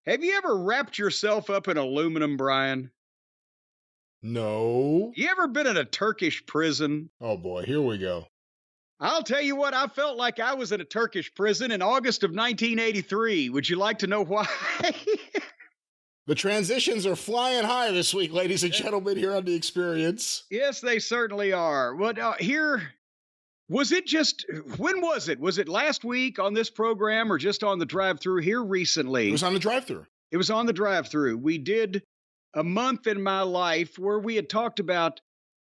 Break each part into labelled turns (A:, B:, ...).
A: Have you ever wrapped yourself up in aluminum, Brian?
B: No.
A: You ever been in a Turkish prison?
B: Oh boy, here we go.
A: I'll tell you what, I felt like I was in a Turkish prison in August of 1983. Would you like to know why?
B: The transitions are flying high this week, ladies and gentlemen, here on The Experience.
A: Yes, they certainly are. But here, was it just, when was it? Was it last week on this program or just on the drive-through here
B: It was
A: recently?
B: on the drive-thru.
A: It was on the drive-through. We did a month in my life where we had talked about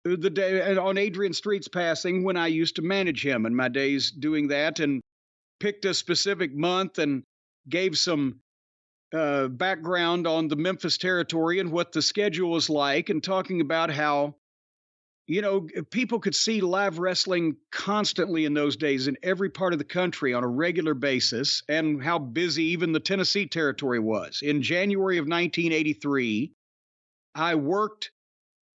A: the day on Adrian Street's passing when I used to manage him and my days doing that, and picked a specific month and gave some background on the Memphis territory and what the schedule was like, and talking about how, people could see live wrestling constantly in those days in every part of the country on a regular basis, and how busy even the Tennessee territory was. In January of 1983, I worked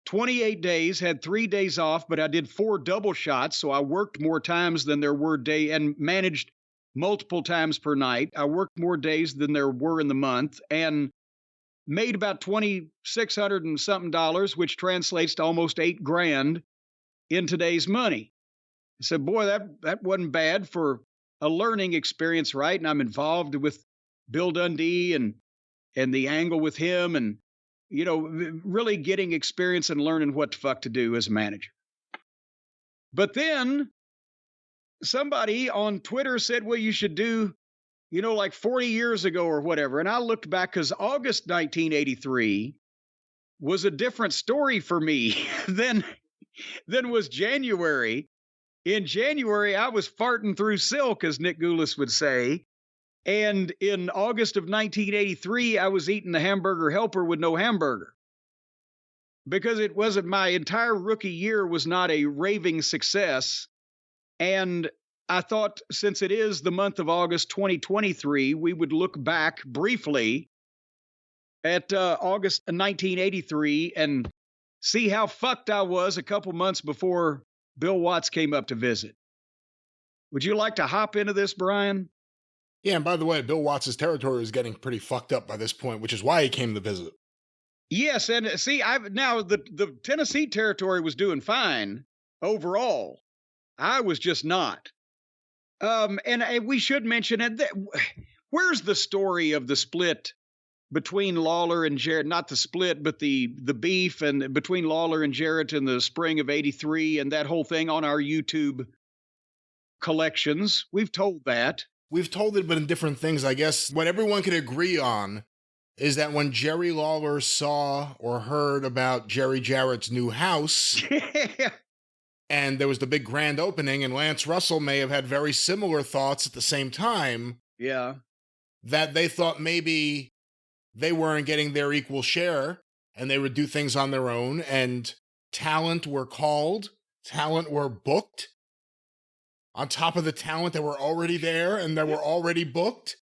A: 28 days, had 3 days off, but I did 4 double shots. So I worked more times than there were and managed multiple times per night. I worked more days than there were in the month and made about 2,600 and something dollars, which translates to almost 8 grand in today's money. I said, boy, that wasn't bad for a learning experience, right? And I'm involved with Bill Dundee and the angle with him, and really getting experience and learning what the fuck to do as a manager. But then somebody on Twitter said, well, you should do, like 40 years ago or whatever. And I looked back because August 1983 was a different story for me than was January. In January, I was farting through silk, as Nick Goulas would say. And in August of 1983, I was eating the hamburger helper with no hamburger. Because it wasn't, my entire rookie year was not a raving success. And I thought, since it is the month of August 2023, we would look back briefly at August 1983 and see how fucked I was a couple months before Bill Watts came up to visit. Would you like to hop into this, Brian?
B: Yeah, and by the way, Bill Watts' territory is getting pretty fucked up by this point, which is why he came to visit.
A: Yes, and see, now the Tennessee territory was doing fine overall. I was just not. And we should mention it. Where's the story of the split between Lawler and Jarrett? Not the split, but the beef and between Lawler and Jarrett in the spring of '83, and that whole thing on our YouTube collections. We've told that.
B: We've told it, but in different things, I guess. What everyone can agree on is that when Jerry Lawler saw or heard about Jerry Jarrett's new house, and there was the big grand opening, and Lance Russell may have had very similar thoughts at the same time.
A: Yeah.
B: That they thought maybe they weren't getting their equal share, and they would do things on their own, and talent were called, talent were booked, on top of the talent that were already there and that were already booked.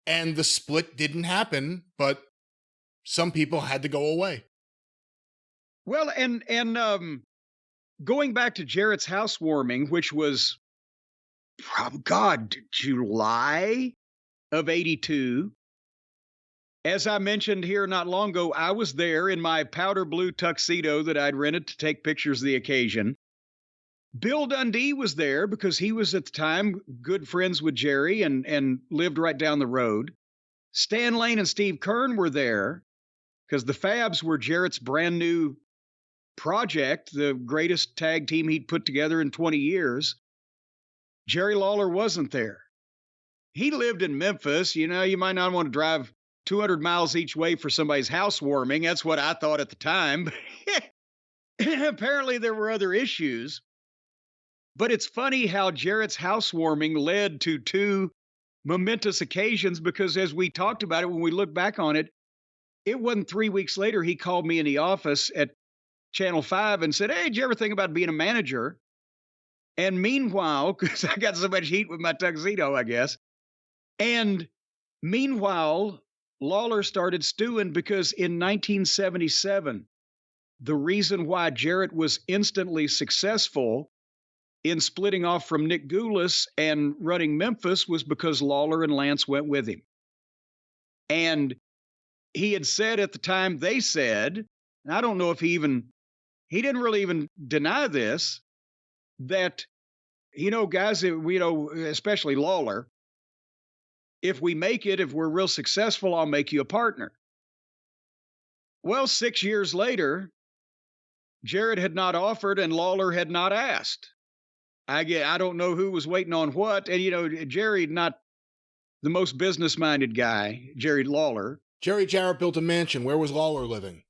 B: And the split didn't happen, but some people had to go away.
A: Well, and going back to Jarrett's housewarming, which was, July of '82. As I mentioned here not long ago, I was there in my powder blue tuxedo that I'd rented to take pictures of the occasion. Bill Dundee was there because he was at the time good friends with Jerry and lived right down the road. Stan Lane and Steve Kern were there because the Fabs were Jarrett's brand new project, the greatest tag team he'd put together in 20 years. Jerry Lawler wasn't there. He lived in Memphis. You might not want to drive 200 miles each way for somebody's housewarming. That's what I thought at the time. Apparently there were other issues. But it's funny how Jarrett's housewarming led to two momentous occasions, because as we talked about it, when we look back on it, it wasn't 3 weeks later he called me in the office at Channel 5 and said, hey, did you ever think about being a manager? And meanwhile, because I got so much heat with my tuxedo, I guess. And meanwhile, Lawler started stewing because in 1977, the reason why Jarrett was instantly successful in splitting off from Nick Goulas and running Memphis was because Lawler and Lance went with him. And he had said at the time, they said, and I don't know if he didn't really even deny this, that, guys, especially Lawler, if we make it, if we're real successful, I'll make you a partner. Well, 6 years later, Jarrett had not offered and Lawler had not asked. I don't know who was waiting on what. And, Jerry, not the most business-minded guy, Jerry Lawler.
B: Jerry Jarrett built a mansion. Where was Lawler living?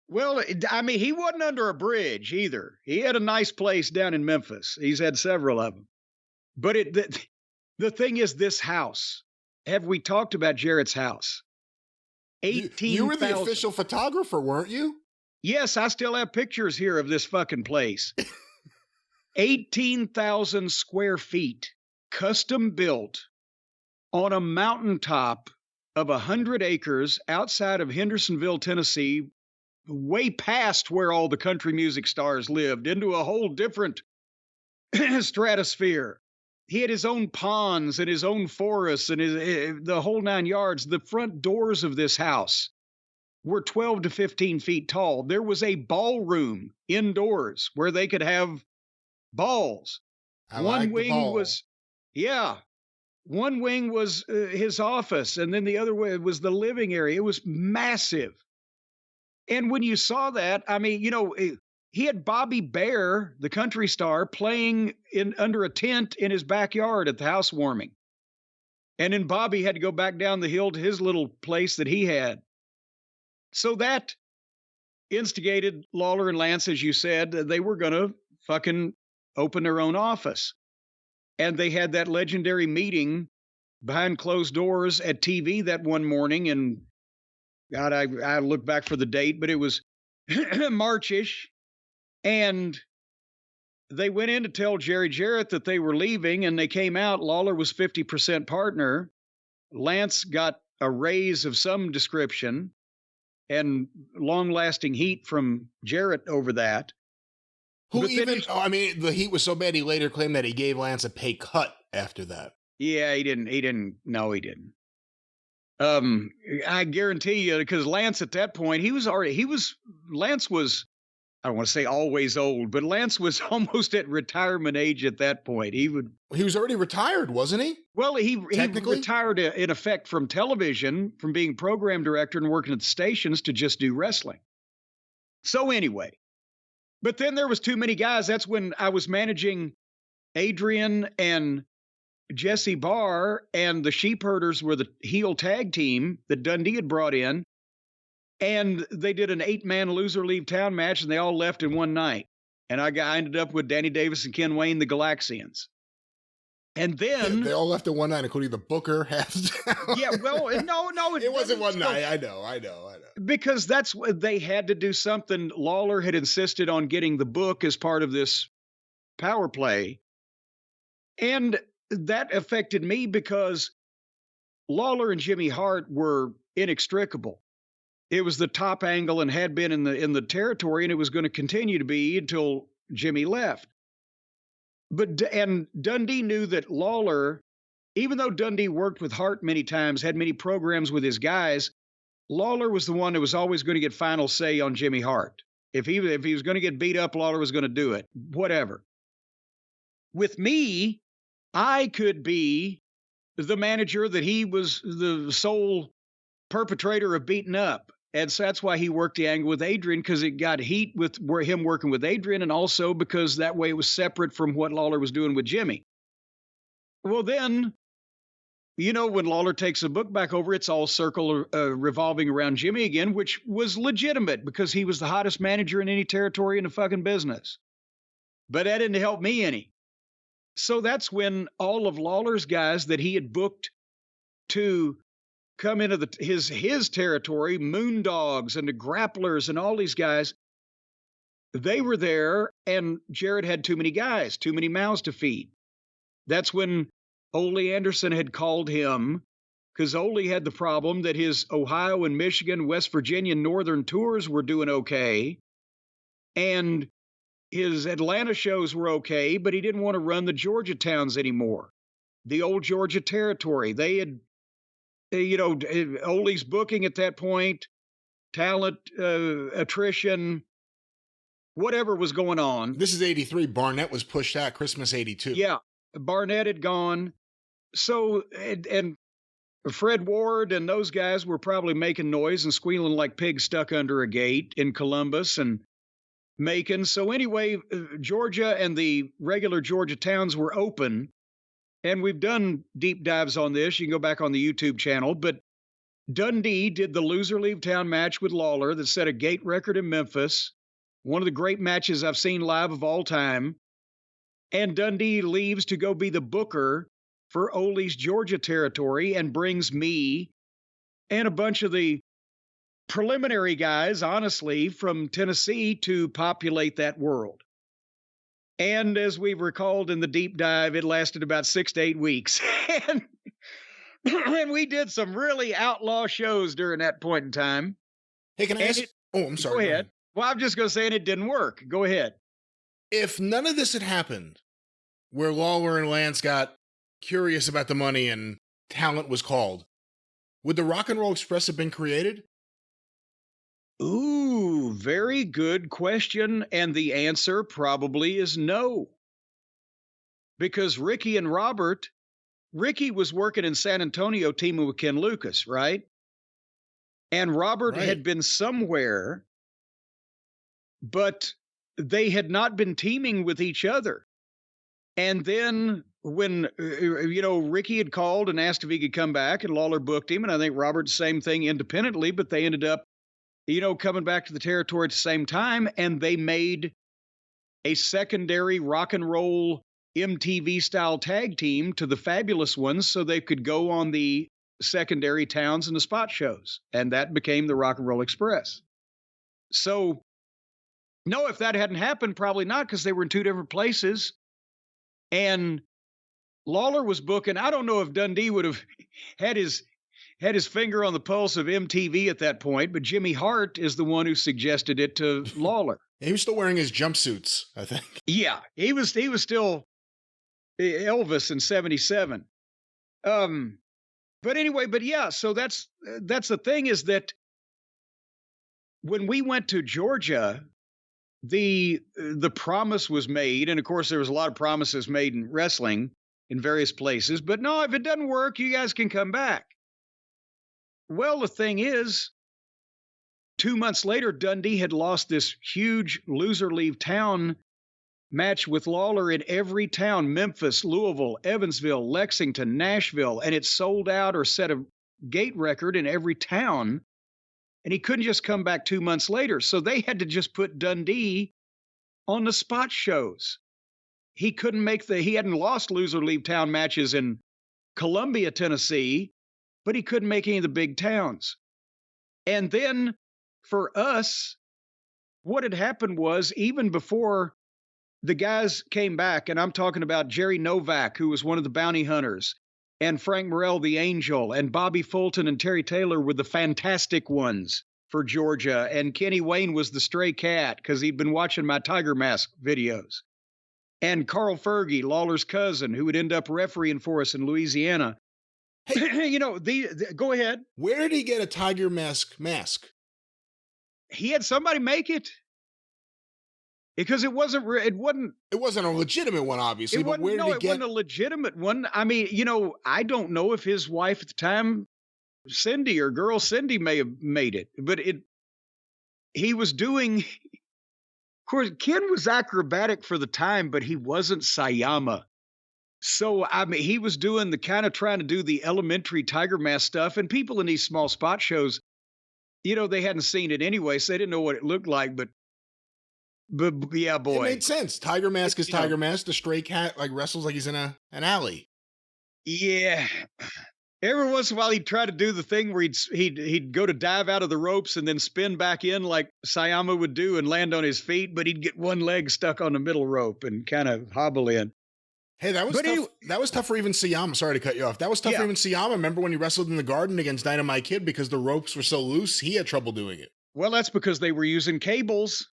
A: Well, I mean, he wasn't under a bridge either. He had a nice place down in Memphis. He's had several of them. But the thing is, this house. Have we talked about Jarrett's house? 18,000.
B: You were the official photographer, weren't you?
A: Yes, I still have pictures here of this fucking place. 18,000 square feet, custom built on a mountaintop of 100 acres outside of Hendersonville, Tennessee, way past where all the country music stars lived, into a whole different stratosphere. He had his own ponds and his own forests and the whole 9 yards. The front doors of this house were 12 to 15 feet tall. There was a ballroom indoors where they could have balls. One wing was his office, and then the other way was the living area. It was massive. And when you saw that, I mean, he had Bobby Bear, the country star, playing under a tent in his backyard at the housewarming. And then Bobby had to go back down the hill to his little place that he had. So that instigated Lawler and Lance, as you said, they were going to fucking open their own office. And they had that legendary meeting behind closed doors at TV that one morning. And God, I look back for the date, but it was March-ish. And they went in to tell Jerry Jarrett that they were leaving, and they came out. Lawler was 50% partner. Lance got a raise of some description and long-lasting heat from Jarrett over that.
B: The heat was so bad he later claimed that he gave Lance a pay cut after that.
A: Yeah, he didn't. No, he didn't. I guarantee you, because Lance at that point, Lance was, I don't want to say always old, but Lance was almost at retirement age at that point. He
B: was already retired, wasn't he?
A: Well, he retired in effect from television, from being program director and working at the stations to just do wrestling. So anyway, but then there was too many guys. That's when I was managing Adrian and Jesse Barr, and the Sheepherders were the heel tag team that Dundee had brought in. And they did an 8-man loser leave town match, and they all left in one night. And I ended up with Danny Davis and Ken Wayne, the Galaxians. And then
B: they all left in one night, including the Booker.
A: Yeah, well, no,
B: it wasn't one night. I know.
A: Because that's what they had to do something. Lawler had insisted on getting the book as part of this power play. And that affected me because Lawler and Jimmy Hart were inextricable. It was the top angle and had been in the territory, and it was going to continue to be until Jimmy left. And Dundee knew that Lawler, even though Dundee worked with Hart many times, had many programs with his guys, Lawler was the one that was always going to get final say on Jimmy Hart. If he was going to get beat up, Lawler was going to do it. Whatever. With me, I could be the manager that he was the sole perpetrator of beating up. And so that's why he worked the angle with Adrian, because it got heat with him working with Adrian, and also because that way it was separate from what Lawler was doing with Jimmy. Well, then, when Lawler takes the book back over, it's all revolving around Jimmy again, which was legitimate because he was the hottest manager in any territory in the fucking business. But that didn't help me any. So that's when all of Lawler's guys that he had booked to come into his territory, Moondogs and the Grapplers and all these guys, they were there, and Jarrett had too many guys, too many mouths to feed. That's when Ole Anderson had called him, because Ole had the problem that his Ohio and Michigan, West Virginia, Northern tours were doing okay, and his Atlanta shows were okay, but he didn't want to run the Georgia towns anymore. The old Georgia territory, they had Ole's booking at that point, talent attrition, whatever was going on.
B: This is 83. Barnett was pushed out Christmas 82.
A: Yeah, Barnett had gone. So, and Fred Ward and those guys were probably making noise and squealing like pigs stuck under a gate in Columbus and Macon. So anyway, Georgia and the regular Georgia towns were open. And we've done deep dives on this. You can go back on the YouTube channel. But Dundee did the loser leave town match with Lawler that set a gate record in Memphis. One of the great matches I've seen live of all time. And Dundee leaves to go be the booker for Ole's Georgia territory and brings me and a bunch of the preliminary guys, honestly, from Tennessee to populate that world. And as we've recalled in the deep dive, it lasted about 6 to 8 weeks. and we did some really outlaw shows during that point in time.
B: Hey, can I ask? I'm sorry.
A: Go ahead. Well, I'm just going to say it didn't work. Go ahead.
B: If none of this had happened, where Lawler and Lance got curious about the money and talent was called, would the Rock and Roll Express have been created?
A: Ooh, very good question. And the answer probably is no. Because Ricky was working in San Antonio teaming with Ken Lucas, right? And Robert had been somewhere, but they had not been teaming with each other. And then when, Ricky had called and asked if he could come back, and Lawler booked him, and I think Robert, same thing independently, but they ended up coming back to the territory at the same time, and they made a secondary rock and roll MTV style tag team to the Fabulous Ones so they could go on the secondary towns and the spot shows. And that became the Rock and Roll Express. So, no, if that hadn't happened, probably not, because they were in two different places. And Lawler was booking. I don't know if Dundee would have had his finger on the pulse of MTV at that point, but Jimmy Hart is the one who suggested it to Lawler.
B: He was still wearing his jumpsuits, I think.
A: Yeah, he was still Elvis in 77. But anyway, so that's the thing, is that when we went to Georgia, the promise was made, and of course there was a lot of promises made in wrestling in various places, but no, if it doesn't work, you guys can come back. Well, the thing is, 2 months later, Dundee had lost this huge loser leave town match with Lawler in every town: Memphis, Louisville, Evansville, Lexington, Nashville, and it sold out or set a gate record in every town. And he couldn't just come back 2 months later. So they had to just put Dundee on the spot shows. He couldn't he hadn't lost loser leave town matches in Columbia, Tennessee, but he couldn't make any of the big towns. And then for us, what had happened was, even before the guys came back, and I'm talking about Jerry Novak, who was one of the bounty hunters, and Frank Morrell, the Angel, and Bobby Fulton and Terry Taylor were the fantastic ones for Georgia, and Kenny Wayne was the stray cat because he'd been watching my Tiger Mask videos. And Carl Fergie, Lawler's cousin, who would end up refereeing for us in Louisiana. Hey, go ahead.
B: Where did he get a Tiger Mask mask?
A: He had somebody make it. Because it wasn't
B: a legitimate one, obviously, but where did he get?
A: It wasn't a legitimate one. I mean, I don't know if his wife at the time, Cindy, or girl Cindy, may have made it, but he was doing, of course, Ken was acrobatic for the time, but he wasn't Sayama. So, I mean, he was doing trying to do the elementary Tiger Mask stuff, and people in these small spot shows, they hadn't seen it anyway, so they didn't know what it looked like, but yeah, boy.
B: It made sense. Tiger Mask is Tiger Mask. The stray cat wrestles like he's in an alley.
A: Yeah. Every once in a while, he'd try to do the thing where he'd go to dive out of the ropes and then spin back in like Sayama would do and land on his feet, but he'd get one leg stuck on the middle rope and kind of hobble in.
B: Hey, that was tough. Anyway, that was tough for even Sayama. Sorry to cut you off. That was tough for even Sayama. Remember when he wrestled in the Garden against Dynamite Kid because the ropes were so loose? He had trouble doing it.
A: Well, that's because they were using cables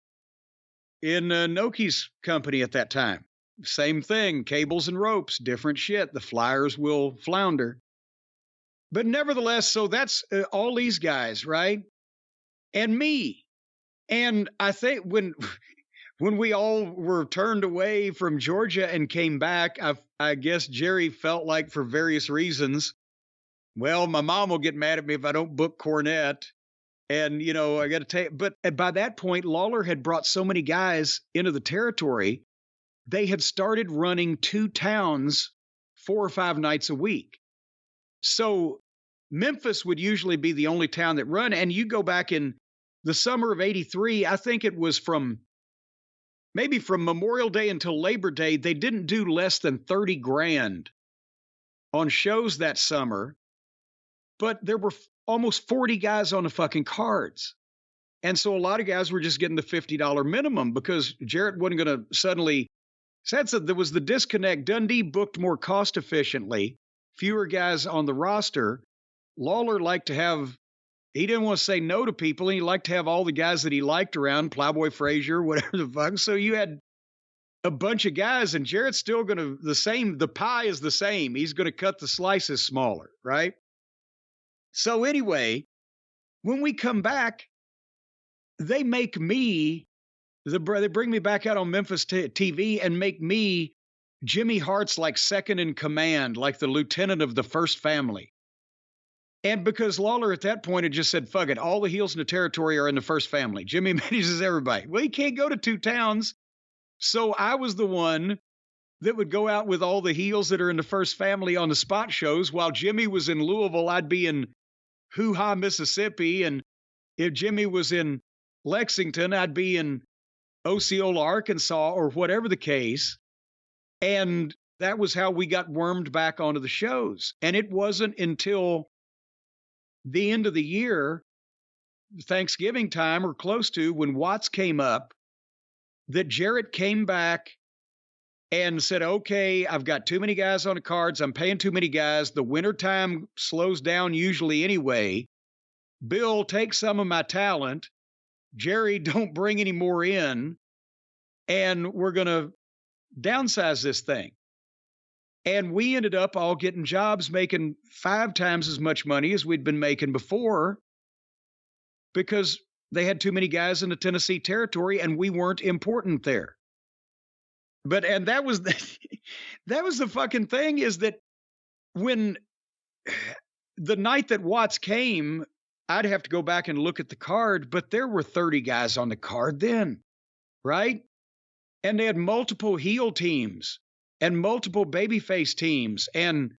A: in Noki's company at that time. Same thing, cables and ropes, different shit. The flyers will flounder. But nevertheless, so that's all these guys, right? And me. And I think when we all were turned away from Georgia and came back, I guess Jerry felt like for various reasons, well, my mom will get mad at me if I don't book Cornette. And, I got to take, but by that point, Lawler had brought so many guys into the territory, they had started running 2 towns 4 or 5 nights a week. So Memphis would usually be the only town that run. And you go back in the summer of 83, I think it was maybe from Memorial Day until Labor Day, they didn't do less than 30 grand on shows that summer, but there were almost 40 guys on the fucking cards. And so a lot of guys were just getting the $50 minimum because Jarrett wasn't going to suddenly. So there was the disconnect. Dundee booked more cost efficiently, fewer guys on the roster. Lawler liked to have, he didn't want to say no to people. He liked to have all the guys that he liked around, Plowboy Frazier, whatever the fuck. So you had a bunch of guys, and Jarrett's still going to, the pie is the same. He's going to cut the slices smaller, right? So anyway, when we come back, they make me, they bring me back out on Memphis TV and make me Jimmy Hart's like second in command, like the lieutenant of the first family. And because Lawler at that point had just said, fuck it, all the heels in the territory are in the first family. Jimmy manages everybody. Well, he can't go to 2 towns. So I was the one that would go out with all the heels that are in the first family on the spot shows. While Jimmy was in Louisville, I'd be in Hoo-Ha, Mississippi. And if Jimmy was in Lexington, I'd be in Osceola, Arkansas, or whatever the case. And that was how we got wormed back onto the shows. And it wasn't until the end of the year, Thanksgiving time or close to, when Watts came up, that Jarrett came back and said, okay, I've got too many guys on the cards. I'm paying too many guys. The wintertime slows down usually anyway. Bill, take some of my talent. Jerry, don't bring any more in. And we're going to downsize this thing. And we ended up all getting jobs making 5 times as much money as we'd been making before because they had too many guys in the Tennessee territory and we weren't important there. And that was the fucking thing, is that when the night that Watts came, I'd have to go back and look at the card, but there were 30 guys on the card then, right? And they had multiple heel teams and multiple babyface teams and,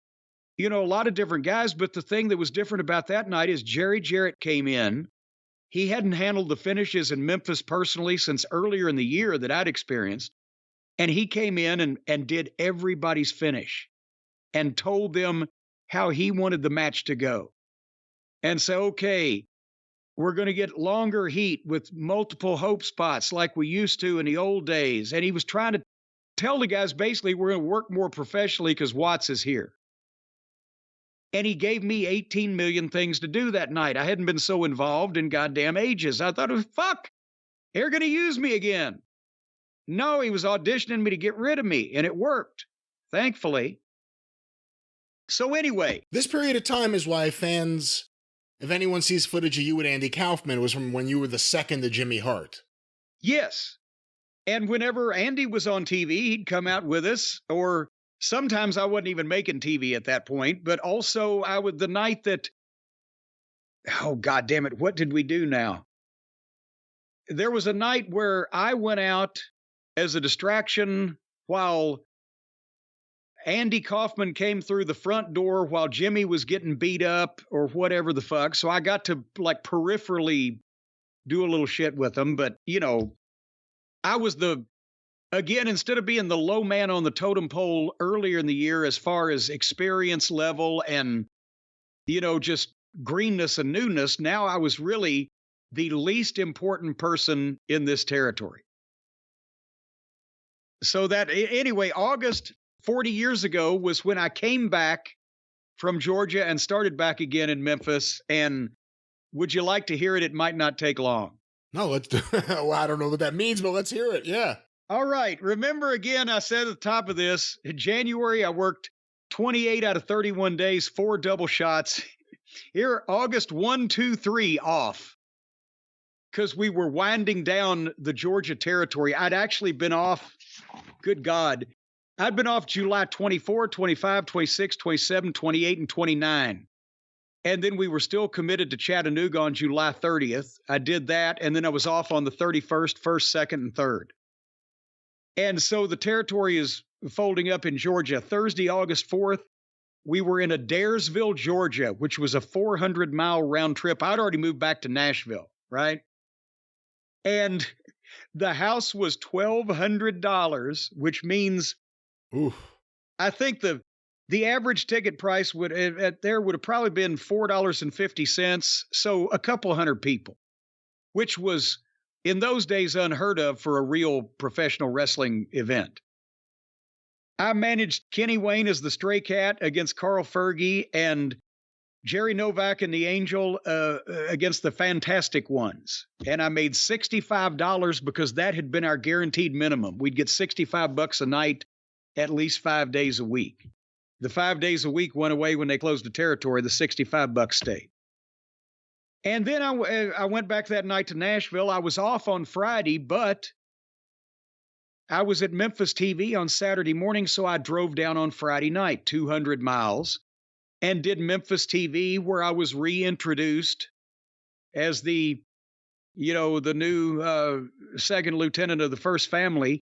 A: a lot of different guys. But the thing that was different about that night is Jerry Jarrett came in. He hadn't handled the finishes in Memphis personally since earlier in the year that I'd experienced. And he came in and did everybody's finish and told them how he wanted the match to go. And so, okay, we're going to get longer heat with multiple hope spots like we used to in the old days. And he was trying to tell the guys, basically, we're going to work more professionally because Watts is here. And he gave me 18 million things to do that night. I hadn't been so involved in goddamn ages. I thought, fuck, they're going to use me again. No, he was auditioning me to get rid of me, and it worked, thankfully. So anyway.
B: This period of time is why fans, if anyone sees footage of you with Andy Kaufman, it was from when you were the second to Jimmy Hart.
A: Yes. And whenever Andy was on TV, he'd come out with us, or sometimes I wasn't even making TV at that point, but also the night that, oh, God damn it, what did we do now? There was a night where I went out as a distraction while Andy Kaufman came through the front door while Jimmy was getting beat up or whatever the fuck. So I got to like peripherally do a little shit with them. But, I was again, instead of being the low man on the totem pole earlier in the year, as far as experience level and, just greenness and newness, now I was really the least important person in this territory. So that, anyway, August 40 years ago was when I came back from Georgia and started back again in Memphis. And would you like to hear it? It might not take long.
B: No, let's do it. Well, I don't know what that means, but let's hear it. Yeah.
A: All right. Remember, again, I said at the top of this, in January, I worked 28 out of 31 days, 4 double shots. Here, August 1, 2, 3 off. Because we were winding down the Georgia territory. I'd actually been off, good God, I'd been off July 24, 25, 26, 27, 28, and 29. And then we were still committed to Chattanooga on July 30th. I did that, and then I was off on the 31st, 1st, 2nd, and 3rd. And so the territory is folding up in Georgia. Thursday, August 4th, we were in Adairsville, Georgia, which was a 400-mile round trip. I'd already moved back to Nashville, right? And the house was $1,200, which means
B: Oof.
A: I think the average ticket price would have probably been $4.50. So a couple hundred people, which was in those days unheard of for a real professional wrestling event. I managed Kenny Wayne as the Stray Cat against Carl Fergie and Jerry Novak and the Angel against the Fantastic Ones. And I made $65 because that had been our guaranteed minimum. We'd get $65 a night, at least 5 days a week. The 5 days a week went away when they closed the territory. The $65 stayed. And then I went back that night to Nashville. I was off on Friday, but I was at Memphis TV on Saturday morning, so I drove down on Friday night, 200 miles. And did Memphis TV, where I was reintroduced as the new second lieutenant of the First Family.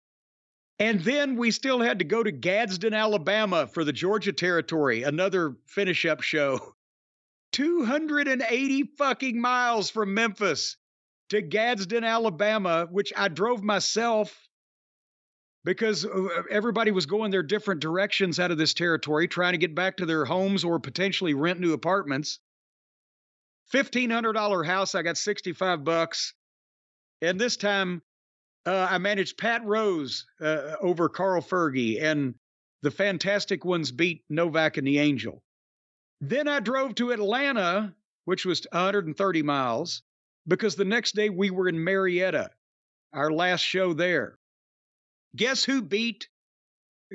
A: And then we still had to go to Gadsden, Alabama for the Georgia territory, another finish-up show. 280 fucking miles from Memphis to Gadsden, Alabama, which I drove myself because everybody was going their different directions out of this territory, trying to get back to their homes or potentially rent new apartments. $1,500 house, I got $65. And this time, I managed Pat Rose over Carl Fergie, and the Fantastic Ones beat Novak and the Angel. Then I drove to Atlanta, which was 130 miles, because the next day we were in Marietta, our last show there. Guess who beat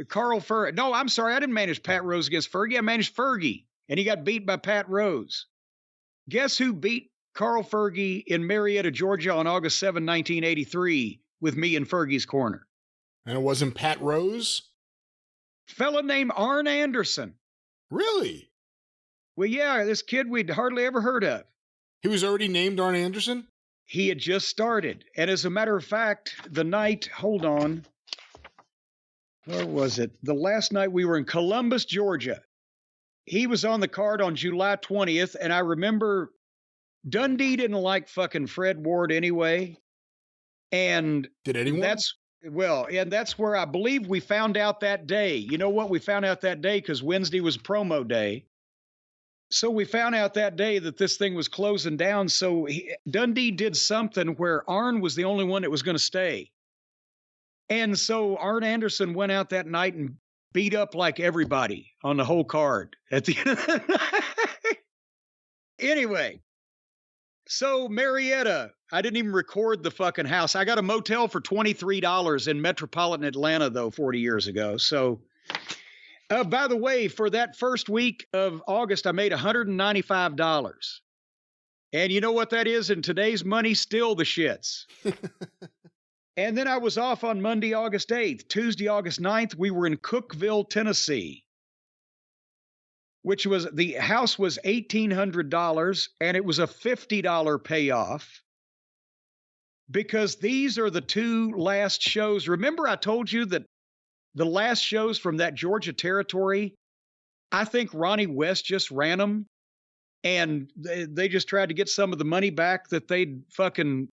A: Carl Fergie? No, I'm sorry. I didn't manage Pat Rose against Fergie. I managed Fergie, and he got beat by Pat Rose. Guess who beat Carl Fergie in Marietta, Georgia on August 7, 1983 with me in Fergie's corner?
B: And it wasn't Pat Rose?
A: Fella named Arn Anderson.
B: Really?
A: Well, yeah, this kid we'd hardly ever heard of.
B: He was already named Arn Anderson?
A: He had just started. And as a matter of fact, the night, hold on. Where was it? The last night we were in Columbus, Georgia. He was on the card on July 20th, and I remember Dundee didn't like fucking Fred Ward anyway. And
B: did anyone?
A: That's where I believe we found out that day. You know what? We found out that day because Wednesday was promo day. So we found out that day that this thing was closing down. So Dundee did something where Arn was the only one that was going to stay. And so Arn Anderson went out that night and beat up like everybody on the whole card at the end of the night. Anyway, so Marietta, I didn't even record the fucking house. I got a motel for $23 in metropolitan Atlanta, though, 40 years ago. So, by the way, for that first week of August, I made $195. And you know what that is in today's money? Still the shits. And then I was off on Monday, August 8th. Tuesday, August 9th, we were in Cookeville, Tennessee, which was, the house was $1,800, and it was a $50 payoff because these are the two last shows. Remember I told you that the last shows from that Georgia territory, I think Ronnie West just ran them, and they just tried to get some of the money back that they'd fucking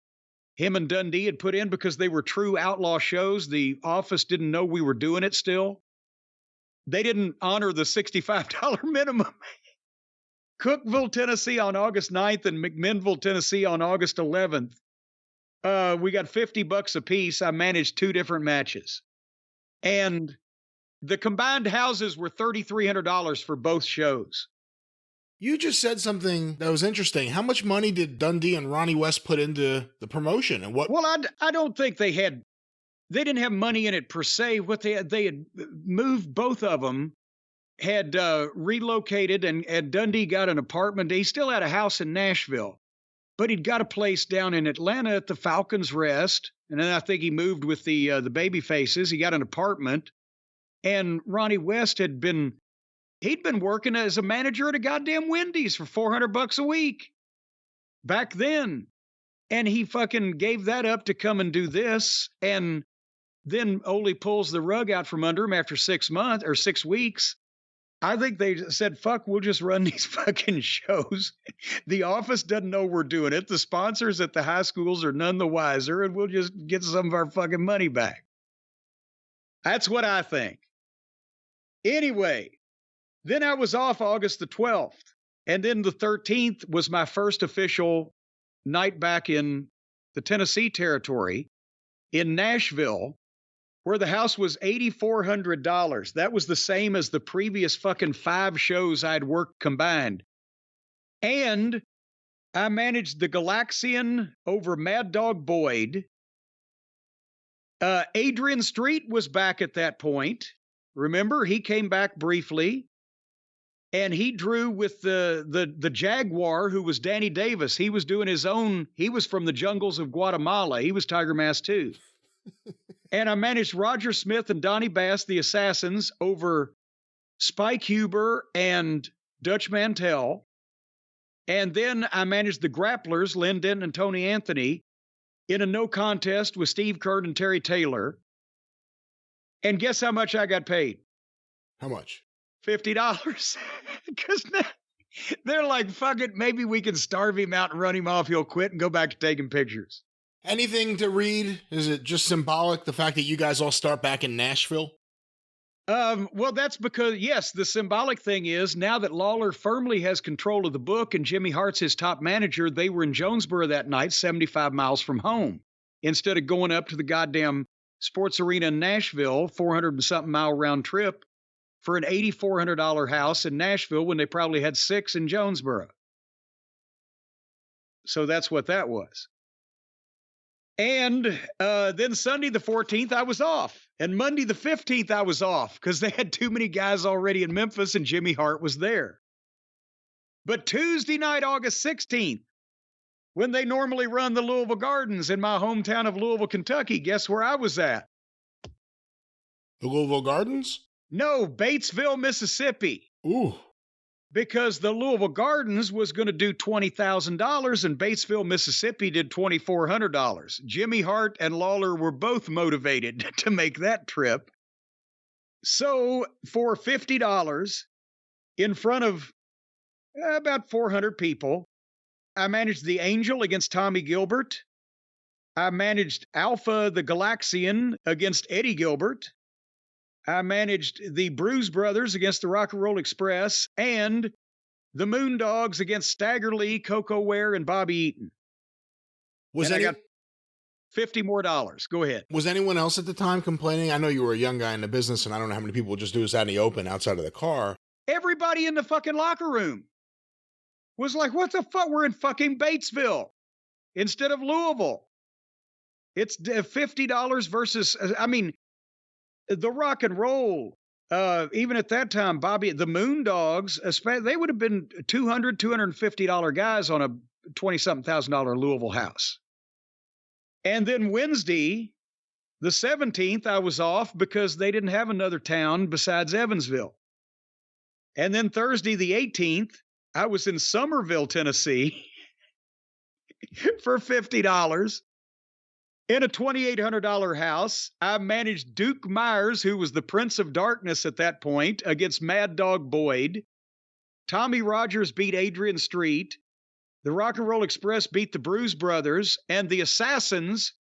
A: him and Dundee had put in because they were true outlaw shows. The office didn't know we were doing it still. They didn't honor the $65 minimum. Cookeville, Tennessee on August 9th and McMinnville, Tennessee on August 11th. We got $50 a piece. I managed two different matches. And the combined houses were $3,300 for both shows.
B: You just said something that was interesting. How much money did Dundee and Ronnie West put into the promotion, and what?
A: Well, I don't think they didn't have money in it per se. What they had moved both of them had relocated, and Dundee got an apartment. He still had a house in Nashville, but he'd got a place down in Atlanta at the Falcons Rest. And then I think he moved with the Baby Faces. He got an apartment. And Ronnie West he'd been working as a manager at a goddamn Wendy's for $400 a week back then. And he fucking gave that up to come and do this. And then Ole pulls the rug out from under him after 6 months or 6 weeks. I think they said, fuck, we'll just run these fucking shows. The office doesn't know we're doing it. The sponsors at the high schools are none the wiser, and we'll just get some of our fucking money back. That's what I think. Anyway, then I was off August the 12th. And then the 13th was my first official night back in the Tennessee territory in Nashville, where the house was $8,400. That was the same as the previous fucking 5 shows I'd worked combined. And I managed the Galaxian over Mad Dog Boyd. Adrian Street was back at that point. Remember, he came back briefly. And he drew with the Jaguar, who was Danny Davis. He was doing his own. He was from the jungles of Guatemala. He was Tiger Mask too. And I managed Roger Smith and Donnie Bass, the Assassins, over Spike Huber and Dutch Mantell. And then I managed the Grapplers, Lynn Denton and Tony Anthony, in a no contest with Steve Kerr and Terry Taylor. And guess how much I got paid?
B: How much?
A: $50. Because they're like, fuck it, maybe we can starve him out and run him off. He'll quit and go back to taking pictures.
B: Anything to read? Is it just symbolic, the fact that you guys all start back in Nashville?
A: Well, that's because, yes, the symbolic thing is now that Lawler firmly has control of the book and Jimmy Hart's his top manager, they were in Jonesboro that night, 75 miles from home, instead of going up to the goddamn sports arena in Nashville, 400 and something mile round trip for an $8,400 house in Nashville when they probably had 6 in Jonesboro. So that's what that was. And then Sunday the 14th, I was off. And Monday the 15th, I was off because they had too many guys already in Memphis and Jimmy Hart was there. But Tuesday night, August 16th, when they normally run the Louisville Gardens in my hometown of Louisville, Kentucky, guess where I was at?
B: The Louisville Gardens?
A: No, Batesville, Mississippi.
B: Ooh.
A: Because the Louisville Gardens was going to do $20,000 and Batesville, Mississippi did $2,400. Jimmy Hart and Lawler were both motivated to make that trip. So for $50 in front of about 400 people, I managed the Angel against Tommy Gilbert. I managed Alpha the Galaxian against Eddie Gilbert. I managed the Bruise Brothers against the Rock and Roll Express and the Moondogs against Stagger Lee, Coco Ware, and Bobby Eaton. I got $50 more. Go ahead.
B: Was anyone else at the time complaining? I know you were a young guy in the business, and I don't know how many people would just do this out in the open outside of the car.
A: Everybody in the fucking locker room was like, what the fuck? We're in fucking Batesville instead of Louisville. It's $50 versus, I mean, the Rock and Roll, even at that time, Bobby, the Moondogs, they would have been $200, $250 guys on a $20-something thousand Louisville house. And then Wednesday, the 17th, I was off because they didn't have another town besides Evansville. And then Thursday, the 18th, I was in Somerville, Tennessee for $50. In a $2,800 house, I managed Duke Myers, who was the Prince of Darkness at that point, against Mad Dog Boyd. Tommy Rogers beat Adrian Street. The Rock and Roll Express beat the Bruise Brothers. And the Assassins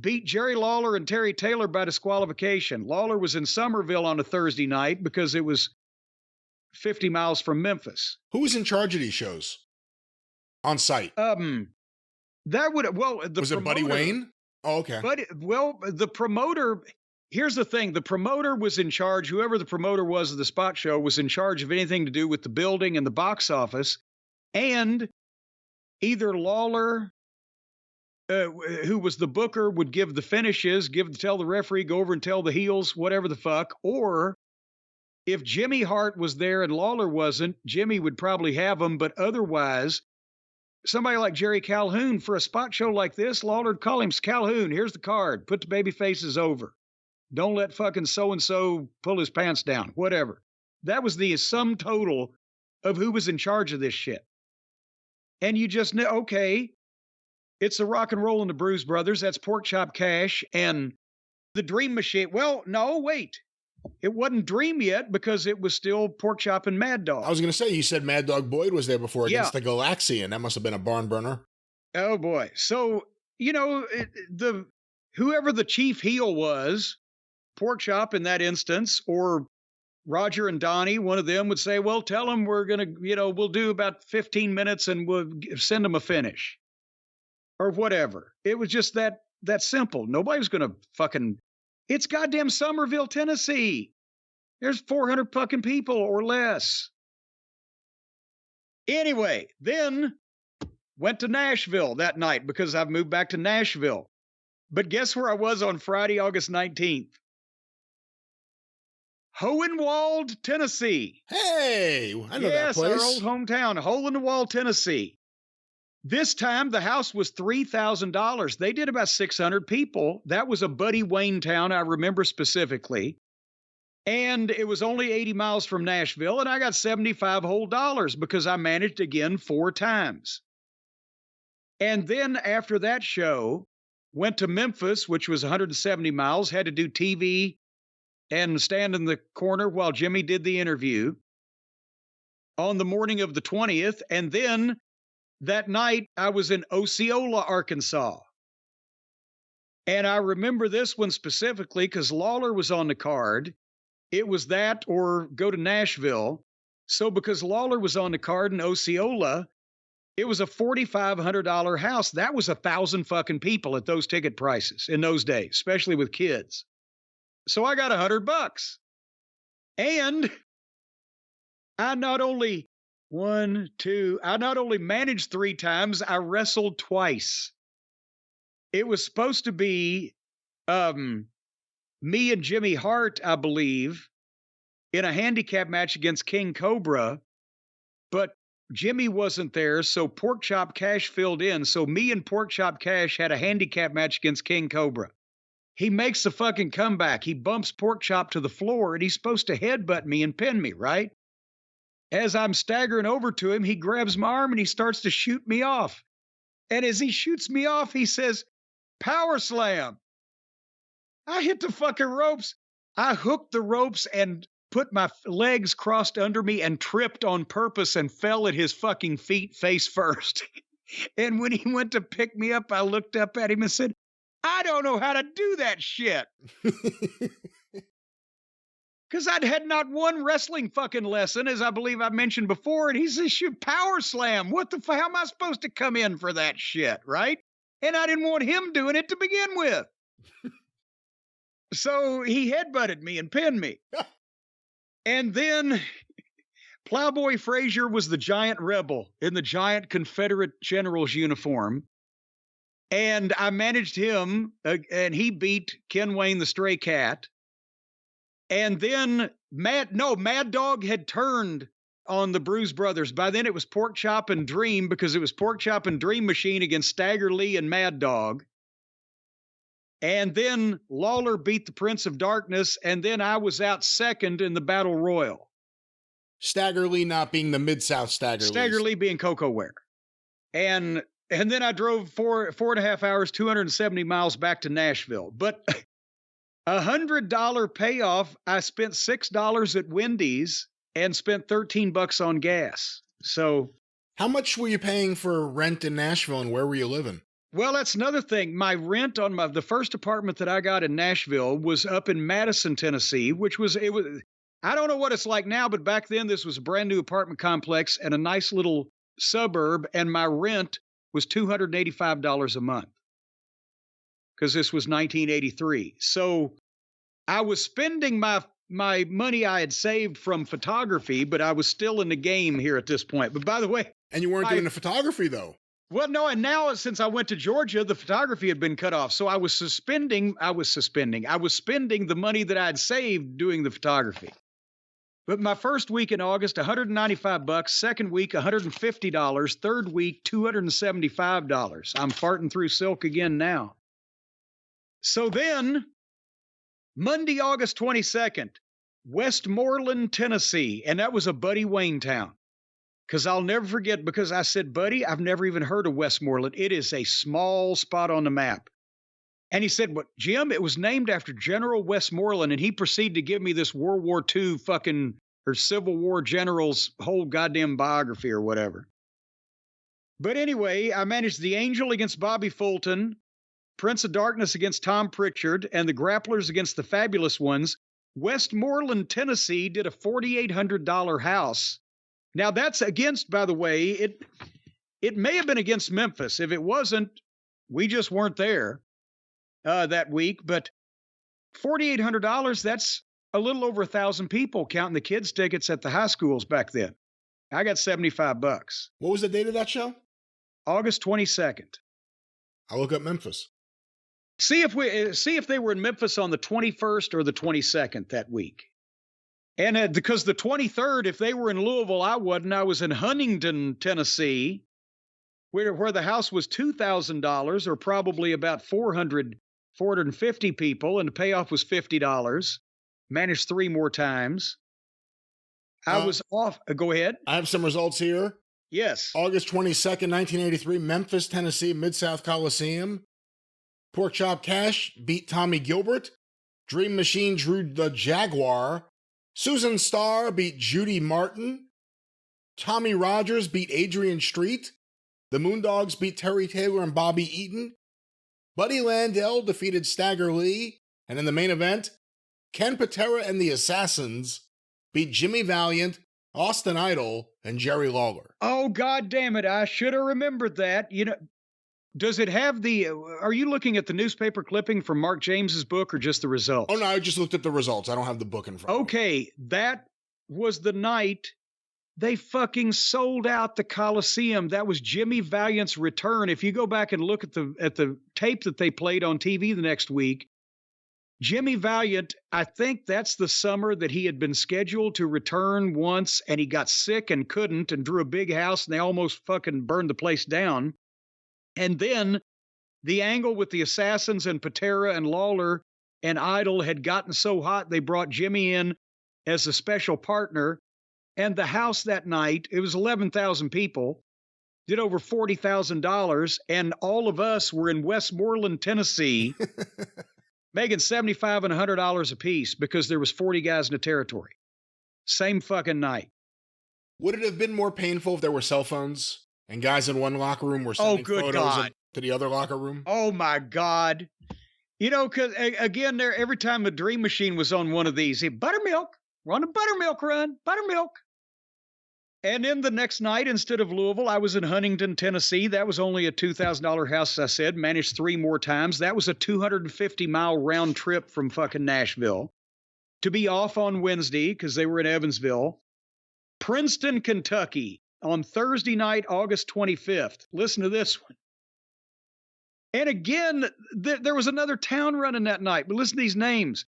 A: beat Jerry Lawler and Terry Taylor by disqualification. Lawler was in Somerville on a Thursday night because it was 50 miles from Memphis.
B: Who was in charge of these shows? On site?
A: Was it
B: Buddy Wayne? Oh, okay.
A: But, the promoter, here's the thing. The promoter was in charge. Whoever the promoter was of the spot show was in charge of anything to do with the building and the box office. And either Lawler, who was the booker, would give the finishes, tell the referee, go over and tell the heels, whatever the fuck, or if Jimmy Hart was there and Lawler wasn't, Jimmy would probably have them, but otherwise, somebody like Jerry Calhoun, for a spot show like this, Lawler would call him, Calhoun, here's the card, put the baby faces over. Don't let fucking so-and-so pull his pants down, whatever. That was the sum total of who was in charge of this shit. And you just know, okay, it's the Rock and Roll and the Bruise Brothers, that's Pork Chop Cash, and the Dream Machine. Well, no, wait. It wasn't Dream yet because it was still Pork Chop and Mad Dog.
B: I was going to say, you said Mad Dog Boyd was there before against the Galaxian. That must have been a barn burner.
A: Oh, boy. So, you know, whoever the chief heel was, Pork Chop in that instance, or Roger and Donnie, one of them would say, well, tell them we're going to, you know, we'll do about 15 minutes and we'll send them a finish or whatever. It was just that simple. Nobody was going to fucking, it's goddamn Somerville, Tennessee. There's 400 fucking people or less. Anyway, then went to Nashville that night because I've moved back to Nashville. But guess where I was on Friday, August 19th? Hohenwald, Tennessee.
B: Hey, I know that place.
A: Yes, our old hometown, Hole in the Wall, Tennessee. This time, the house was $3,000. They did about 600 people. That was a Buddy Wayne town, I remember specifically. And it was only 80 miles from Nashville, and I got 75 whole dollars because I managed again 4 times. And then after that show, went to Memphis, which was 170 miles, had to do TV and stand in the corner while Jimmy did the interview on the morning of the 20th. And then that night, I was in Osceola, Arkansas. And I remember this one specifically because Lawler was on the card. It was that or go to Nashville. So because Lawler was on the card in Osceola, it was a $4,500 house. That was 1,000 fucking people at those ticket prices in those days, especially with kids. So I got $100. And I not only managed 3 times, I wrestled twice. It was supposed to be me and Jimmy Hart, I believe, in a handicap match against King Cobra, but Jimmy wasn't there, so Pork Chop Cash filled in. So me and Pork Chop Cash had a handicap match against King Cobra. He makes the fucking comeback. He bumps Pork Chop to the floor, and he's supposed to headbutt me and pin me, right? As I'm staggering over to him, he grabs my arm and he starts to shoot me off. And as he shoots me off, he says, power slam. I hit the fucking ropes. I hooked the ropes and put my legs crossed under me and tripped on purpose and fell at his fucking feet face first. And when he went to pick me up, I looked up at him and said, I don't know how to do that shit. Because I'd had not one wrestling fucking lesson, as I believe I mentioned before, and he says, shoot, power slam. What the fuck? How am I supposed to come in for that shit, right? And I didn't want him doing it to begin with. So he headbutted me and pinned me. And then Plowboy Frazier was the giant rebel in the giant Confederate general's uniform. And I managed him, and he beat Ken Wayne the Stray Cat. And then Mad Dog had turned on the Bruise Brothers. By then it was Pork Chop and Dream, because it was Pork Chop and Dream Machine against Stagger Lee and Mad Dog. And then Lawler beat the Prince of Darkness, and then I was out second in the Battle Royal.
B: Stagger Lee not being the Mid-South Stagger Lee.
A: Stagger Lee being Coco Ware. And then I drove 4.5 hours, 270 miles back to Nashville. But $100 payoff, I spent $6 at Wendy's and spent $13 on gas. So
B: how much were you paying for rent in Nashville, and where were you living?
A: Well, that's another thing. My rent on the first apartment that I got in Nashville was up in Madison, Tennessee, I don't know what it's like now, but back then this was a brand new apartment complex and a nice little suburb, and my rent was $285 a month because this was 1983. So I was spending my money I had saved from photography, but I was still in the game here at this point. But by the way,
B: and you weren't doing the photography though.
A: Well, no, and now since I went to Georgia, the photography had been cut off. So I was spending the money that I had saved doing the photography. But my first week in August, $195. Second week, $150. Third week, $275. I'm farting through silk again now. So then, Monday, August 22nd, Westmoreland, Tennessee. And that was a Buddy Wayne town. Because I'll never forget, because I said, Buddy, I've never even heard of Westmoreland. It is a small spot on the map. And he said, "What, Jim, it was named after General Westmoreland." And he proceeded to give me this World War II or Civil War general's whole goddamn biography or whatever. But anyway, I managed the Angel against Bobby Fulton, Prince of Darkness against Tom Pritchard, and the Grapplers against the Fabulous Ones. Westmoreland, Tennessee did a $4,800 house. Now that's against, by the way, it may have been against Memphis. If it wasn't, we just weren't there that week. But $4,800, that's a little over 1,000 people, counting the kids' tickets at the high schools back then. I got $75.
B: What was the date of that show?
A: August 22nd.
B: I'll look up Memphis.
A: See if they were in Memphis on the 21st or the 22nd that week. And because the 23rd, if they were in Louisville, I wasn't. I was in Huntington, Tennessee, where the house was $2,000 or probably about 450 people, and the payoff was $50. Managed 3 more times. I was off. Go ahead.
B: I have some results here.
A: Yes.
B: August 22nd, 1983, Memphis, Tennessee, Mid-South Coliseum. Pork Chop Cash beat Tommy Gilbert. Dream Machine drew the Jaguar. Susan Starr beat Judy Martin. Tommy Rogers beat Adrian Street. The Moondogs beat Terry Taylor and Bobby Eaton. Buddy Landell defeated Stagger Lee. And in the main event, Ken Patera and the Assassins beat Jimmy Valiant, Austin Idol, and Jerry Lawler.
A: Oh, God damn it. I should have remembered that. You know, does it have are you looking at the newspaper clipping from Mark James's book or just the results?
B: Oh, no, I just looked at the results. I don't have the book in front of me.
A: Okay, that was the night they fucking sold out the Coliseum. That was Jimmy Valiant's return. If you go back and look at the tape that they played on TV the next week, Jimmy Valiant, I think that's the summer that he had been scheduled to return once, and he got sick and couldn't, and drew a big house, and they almost fucking burned the place down. And then the angle with the Assassins and Patera and Lawler and Idol had gotten so hot, they brought Jimmy in as a special partner. And the house that night, it was 11,000 people, did over $40,000, and all of us were in Westmoreland, Tennessee, making $75 and $100 a piece because there was 40 guys in the territory. Same fucking night.
B: Would it have been more painful if there were cell phones and guys in one locker room were sending photos to the other locker room?
A: Oh, my God. You know, because, again, every time the Dream Machine was on one of these, buttermilk, we're on a buttermilk run, buttermilk. And then the next night, instead of Louisville, I was in Huntington, Tennessee. That was only a $2,000 house, as I said, managed 3 more times. That was a 250-mile round trip from fucking Nashville to be off on Wednesday because they were in Evansville. Princeton, Kentucky on Thursday night, August 25th. Listen to this one. And again, there was another town running that night, but listen to these names.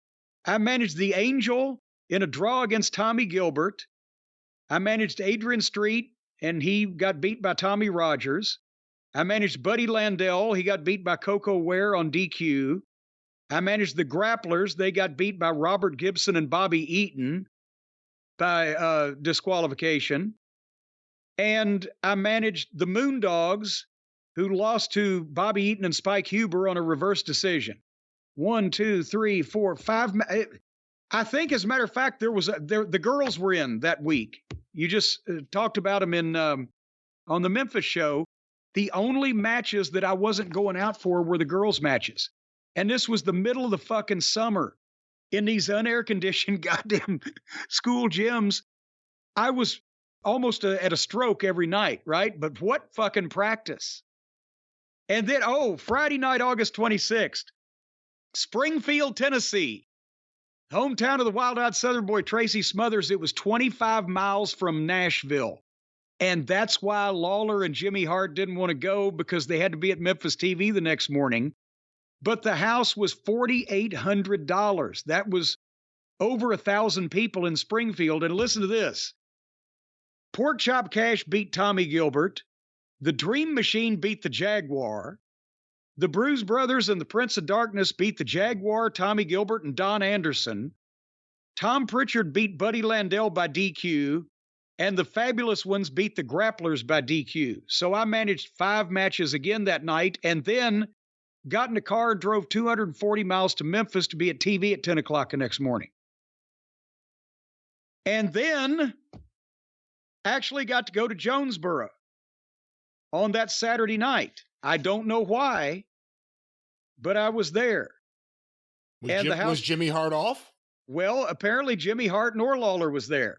A: I managed the Angel in a draw against Tommy Gilbert. I managed Adrian Street, and he got beat by Tommy Rogers. I managed Buddy Landell. He got beat by Coco Ware on DQ. I managed the Grapplers. They got beat by Robert Gibson and Bobby Eaton by disqualification. And I managed the Moondogs, who lost to Bobby Eaton and Spike Huber on a reverse decision. 1, 2, 3, 4, 5. I think, as a matter of fact, the girls were in that week. You just talked about them on the Memphis show. The only matches that I wasn't going out for were the girls' matches. And this was the middle of the fucking summer in these unair-conditioned goddamn school gyms. I was almost at a stroke every night, right? But what fucking practice. And then, Friday night, August 26th, Springfield, Tennessee. Hometown of the wild-eyed Southern boy Tracy Smothers. It was 25 miles from Nashville. And that's why Lawler and Jimmy Hart didn't want to go, because they had to be at Memphis TV the next morning. But the house was $4,800. That was over 1,000 people in Springfield. And listen to this. Pork Chop Cash beat Tommy Gilbert. The Dream Machine beat the Jaguar. The Bruise Brothers and the Prince of Darkness beat the Jaguar, Tommy Gilbert, and Don Anderson. Tom Pritchard beat Buddy Landell by DQ. And the Fabulous Ones beat the Grapplers by DQ. So I managed 5 matches again that night, and then got in a car and drove 240 miles to Memphis to be at TV at 10 o'clock the next morning. And then actually got to go to Jonesboro on that Saturday night. I don't know why, but I was there.
B: Was Jimmy Hart off?
A: Well, apparently Jimmy Hart nor Lawler was there.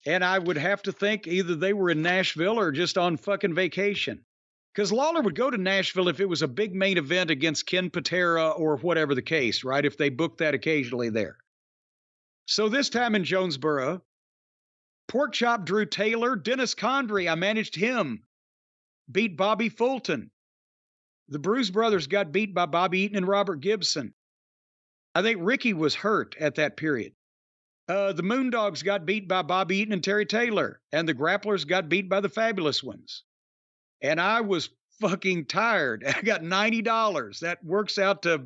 A: And I would have to think either they were in Nashville or just on fucking vacation. Because Lawler would go to Nashville if it was a big main event against Ken Patera or whatever the case, right? If they booked that occasionally there. So this time in Jonesboro, Pork Chop Drew Taylor, Dennis Condrey, I managed him, beat Bobby Fulton. The Bruise Brothers got beat by Bobby Eaton and Robert Gibson. I think Ricky was hurt at that period. The Moondogs got beat by Bobby Eaton and Terry Taylor, and the Grapplers got beat by the Fabulous Ones. And I was fucking tired. I got $90. That works out to,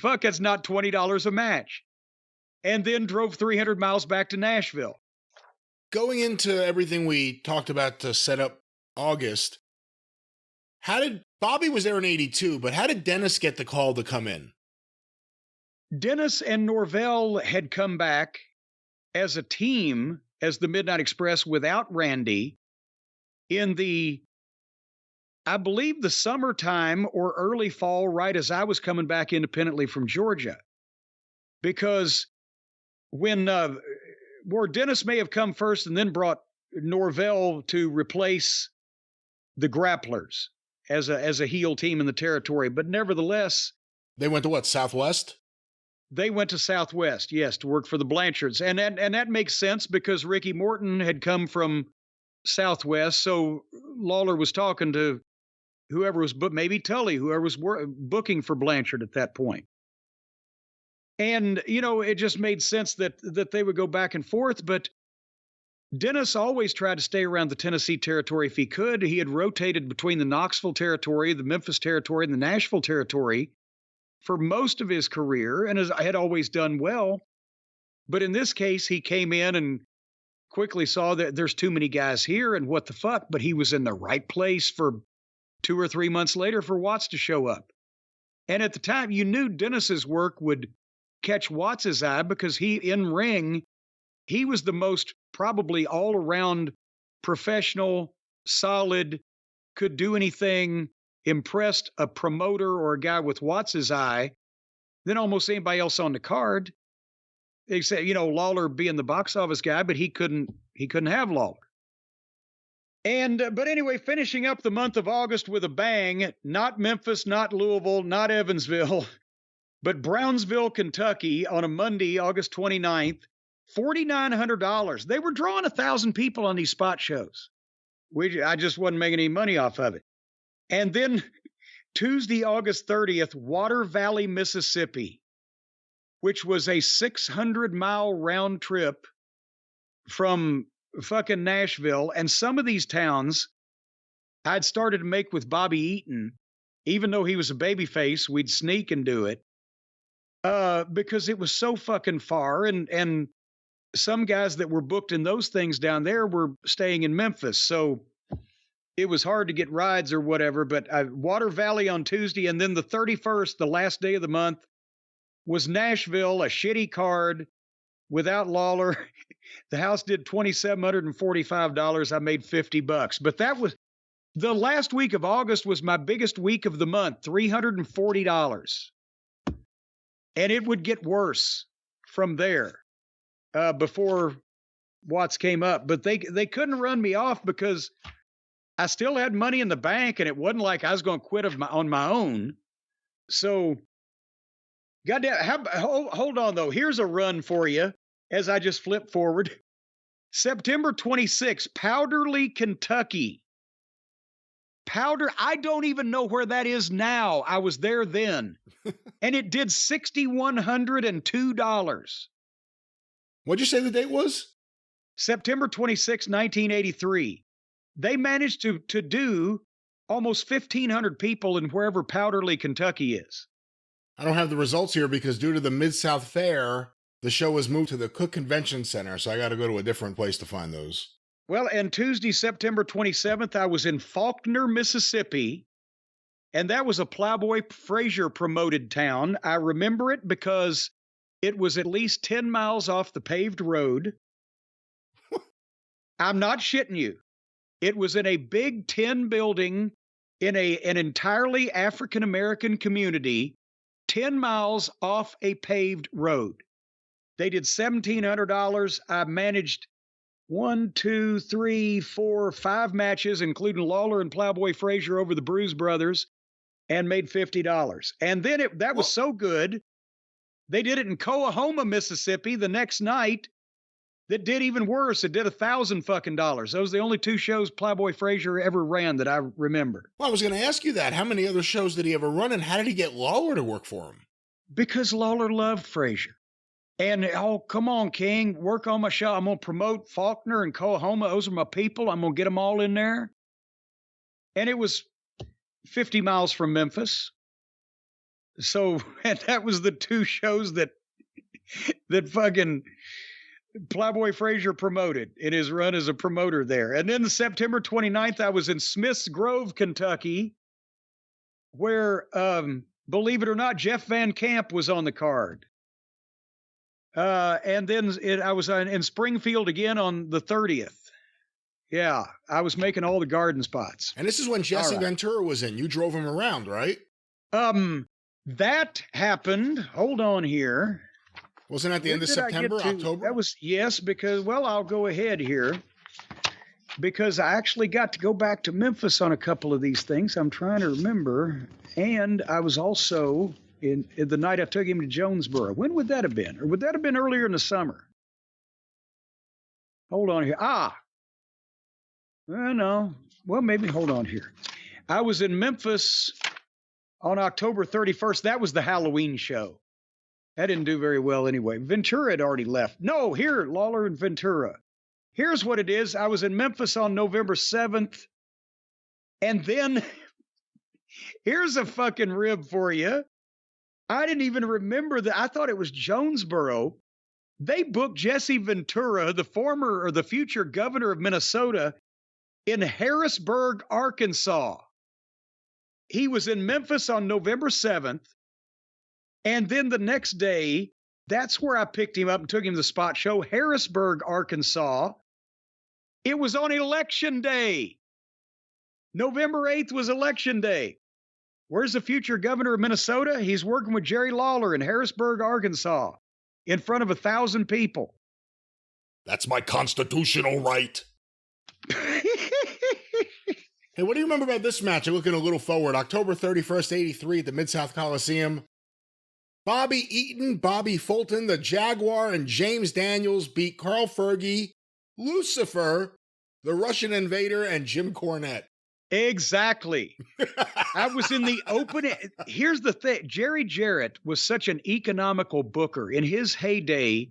A: that's not $20 a match. And then drove 300 miles back to Nashville.
B: Going into everything we talked about to set up August, Bobby was there in 82, but how did Dennis get the call to come in?
A: Dennis and Norvell had come back as a team, as the Midnight Express, without Randy in I believe, the summertime or early fall, right as I was coming back independently from Georgia. Because when Dennis may have come first and then brought Norvell to replace the Grapplers as a heel team in the territory. But nevertheless,
B: they went to what, Southwest?
A: They went to Southwest, yes, to work for the Blanchards. And that makes sense because Ricky Morton had come from Southwest. So Lawler was talking to whoever was, but maybe Tully, whoever was booking for Blanchard at that point. And, it just made sense that they would go back and forth. But Dennis always tried to stay around the Tennessee territory if he could. He had rotated between the Knoxville territory, the Memphis territory, and the Nashville territory for most of his career, and had always done well. But in this case, he came in and quickly saw that there's too many guys here, and what the fuck, but he was in the right place for 2 or 3 months later for Watts to show up. And at the time, you knew Dennis's work would catch Watts's eye because in ring, he was the most probably all-around professional, solid, could do anything, impressed a promoter or a guy with Watts's eye than almost anybody else on the card. They said, Lawler being the box office guy, but he couldn't have Lawler. And but anyway, finishing up the month of August with a bang, not Memphis, not Louisville, not Evansville, but Brownsville, Kentucky on a Monday, August 29th, $4,900. They were drawing 1,000 people on these spot shows. I just wasn't making any money off of it. And then Tuesday, August 30th, Water Valley, Mississippi, which was a 600-mile round trip from fucking Nashville. And some of these towns I'd started to make with Bobby Eaton, even though he was a babyface, we'd sneak and do it because it was so fucking far. And some guys that were booked in those things down there were staying in Memphis. So it was hard to get rides or whatever, but Water Valley on Tuesday. And then the 31st, the last day of the month, was Nashville, a shitty card without Lawler. The house did $2,745. I made $50. But that was the last week of August was my biggest week of the month, $340. And it would get worse from there before Watts came up. But they couldn't run me off because I still had money in the bank, and it wasn't like I was going to quit on my own. So, goddamn, hold on, though. Here's a run for you as I just flip forward. September 26th, Powderly, Kentucky. Powder, I don't even know where that is now. I was there then. And it did $6,102.
B: What'd you say the date was?
A: September 26, 1983. They managed to do almost 1,500 people in wherever Powderly, Kentucky is.
B: I don't have the results here because due to the Mid-South Fair, the show was moved to the Cook Convention Center, so I got to go to a different place to find those.
A: Well, and Tuesday, September 27th, I was in Faulkner, Mississippi, and that was a Plowboy Frazier promoted town. I remember it because it was at least 10 miles off the paved road. I'm not shitting you. It was in a big tin building in an entirely African-American community, 10 miles off a paved road. They did $1,700. I managed 5 matches, including Lawler and Plowboy Frazier over the Bruise Brothers, and made $50. And then that was so good, they did it in Coahoma, Mississippi the next night. That did even worse. It did $1,000 fucking dollars. Those are the only two shows Plowboy Frazier ever ran that I remember.
B: Well, I was going to ask you that. How many other shows did he ever run, and how did he get Lawler to work for him?
A: Because Lawler loved Frazier. And, oh, come on, King, work on my show. I'm going to promote Faulkner and Coahoma. Those are my people. I'm going to get them all in there. And it was 50 miles from Memphis. So, and that was the two shows that fucking Plowboy Frazier promoted in his run as a promoter there. And then the September 29th, I was in Smiths Grove, Kentucky, where, believe it or not, Jeff Van Camp was on the card. And then I was in Springfield again on the 30th. Yeah, I was making all the garden spots.
B: And this is when Jesse Ventura was in. You drove him around, right?
A: That happened. Hold on here.
B: Wasn't that the end of September, October?
A: That was, yes, because, well, I'll go ahead here. Because I actually got to go back to Memphis on a couple of these things. I'm trying to remember. And I was also in the night I took him to Jonesboro. When would that have been? Or would that have been earlier in the summer? Hold on here. No. Well, maybe hold on here. I was in Memphis on October 31st. That was the Halloween show. That didn't do very well anyway. Ventura had already left. No, here, Lawler and Ventura. Here's what it is. I was in Memphis on November 7th. And then, here's a fucking rib for you. I didn't even remember that. I thought it was Jonesboro. They booked Jesse Ventura, the former or the future governor of Minnesota, in Harrisburg, Arkansas. He was in Memphis on November 7th. And then the next day, that's where I picked him up and took him to the spot show, Harrisburg, Arkansas. It was on election day. November 8th was election day. Where's the future governor of Minnesota? He's working with Jerry Lawler in Harrisburg, Arkansas, in front of 1,000 people.
B: That's my constitutional right. Hey, what do you remember about this match? I'm looking a little forward. October 31st, 83 at the Mid-South Coliseum. Bobby Eaton, Bobby Fulton, the Jaguar, and James Daniels beat Carl Fergie, Lucifer, the Russian Invader, and Jim Cornette.
A: Exactly. I was in the opening. Here's the thing. Jerry Jarrett was such an economical booker in his heyday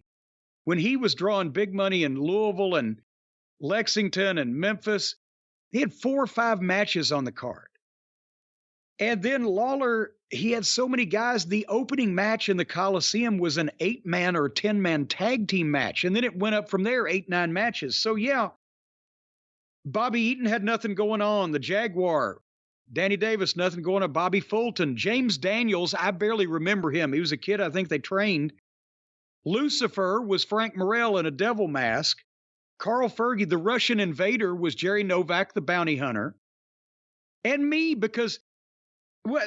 A: when he was drawing big money in Louisville and Lexington and Memphis. He had 4 or 5 matches on the card. And then Lawler, he had so many guys. The opening match in the Coliseum was an 8-man or 10-man tag team match. And then it went up from there, 8, 9 matches. So, yeah, Bobby Eaton had nothing going on. The Jaguar, Danny Davis, nothing going on. Bobby Fulton, James Daniels, I barely remember him. He was a kid I think they trained. Lucifer was Frank Morrell in a devil mask. Carl Fergie, the Russian Invader, was Jerry Novak, the bounty hunter. And me, because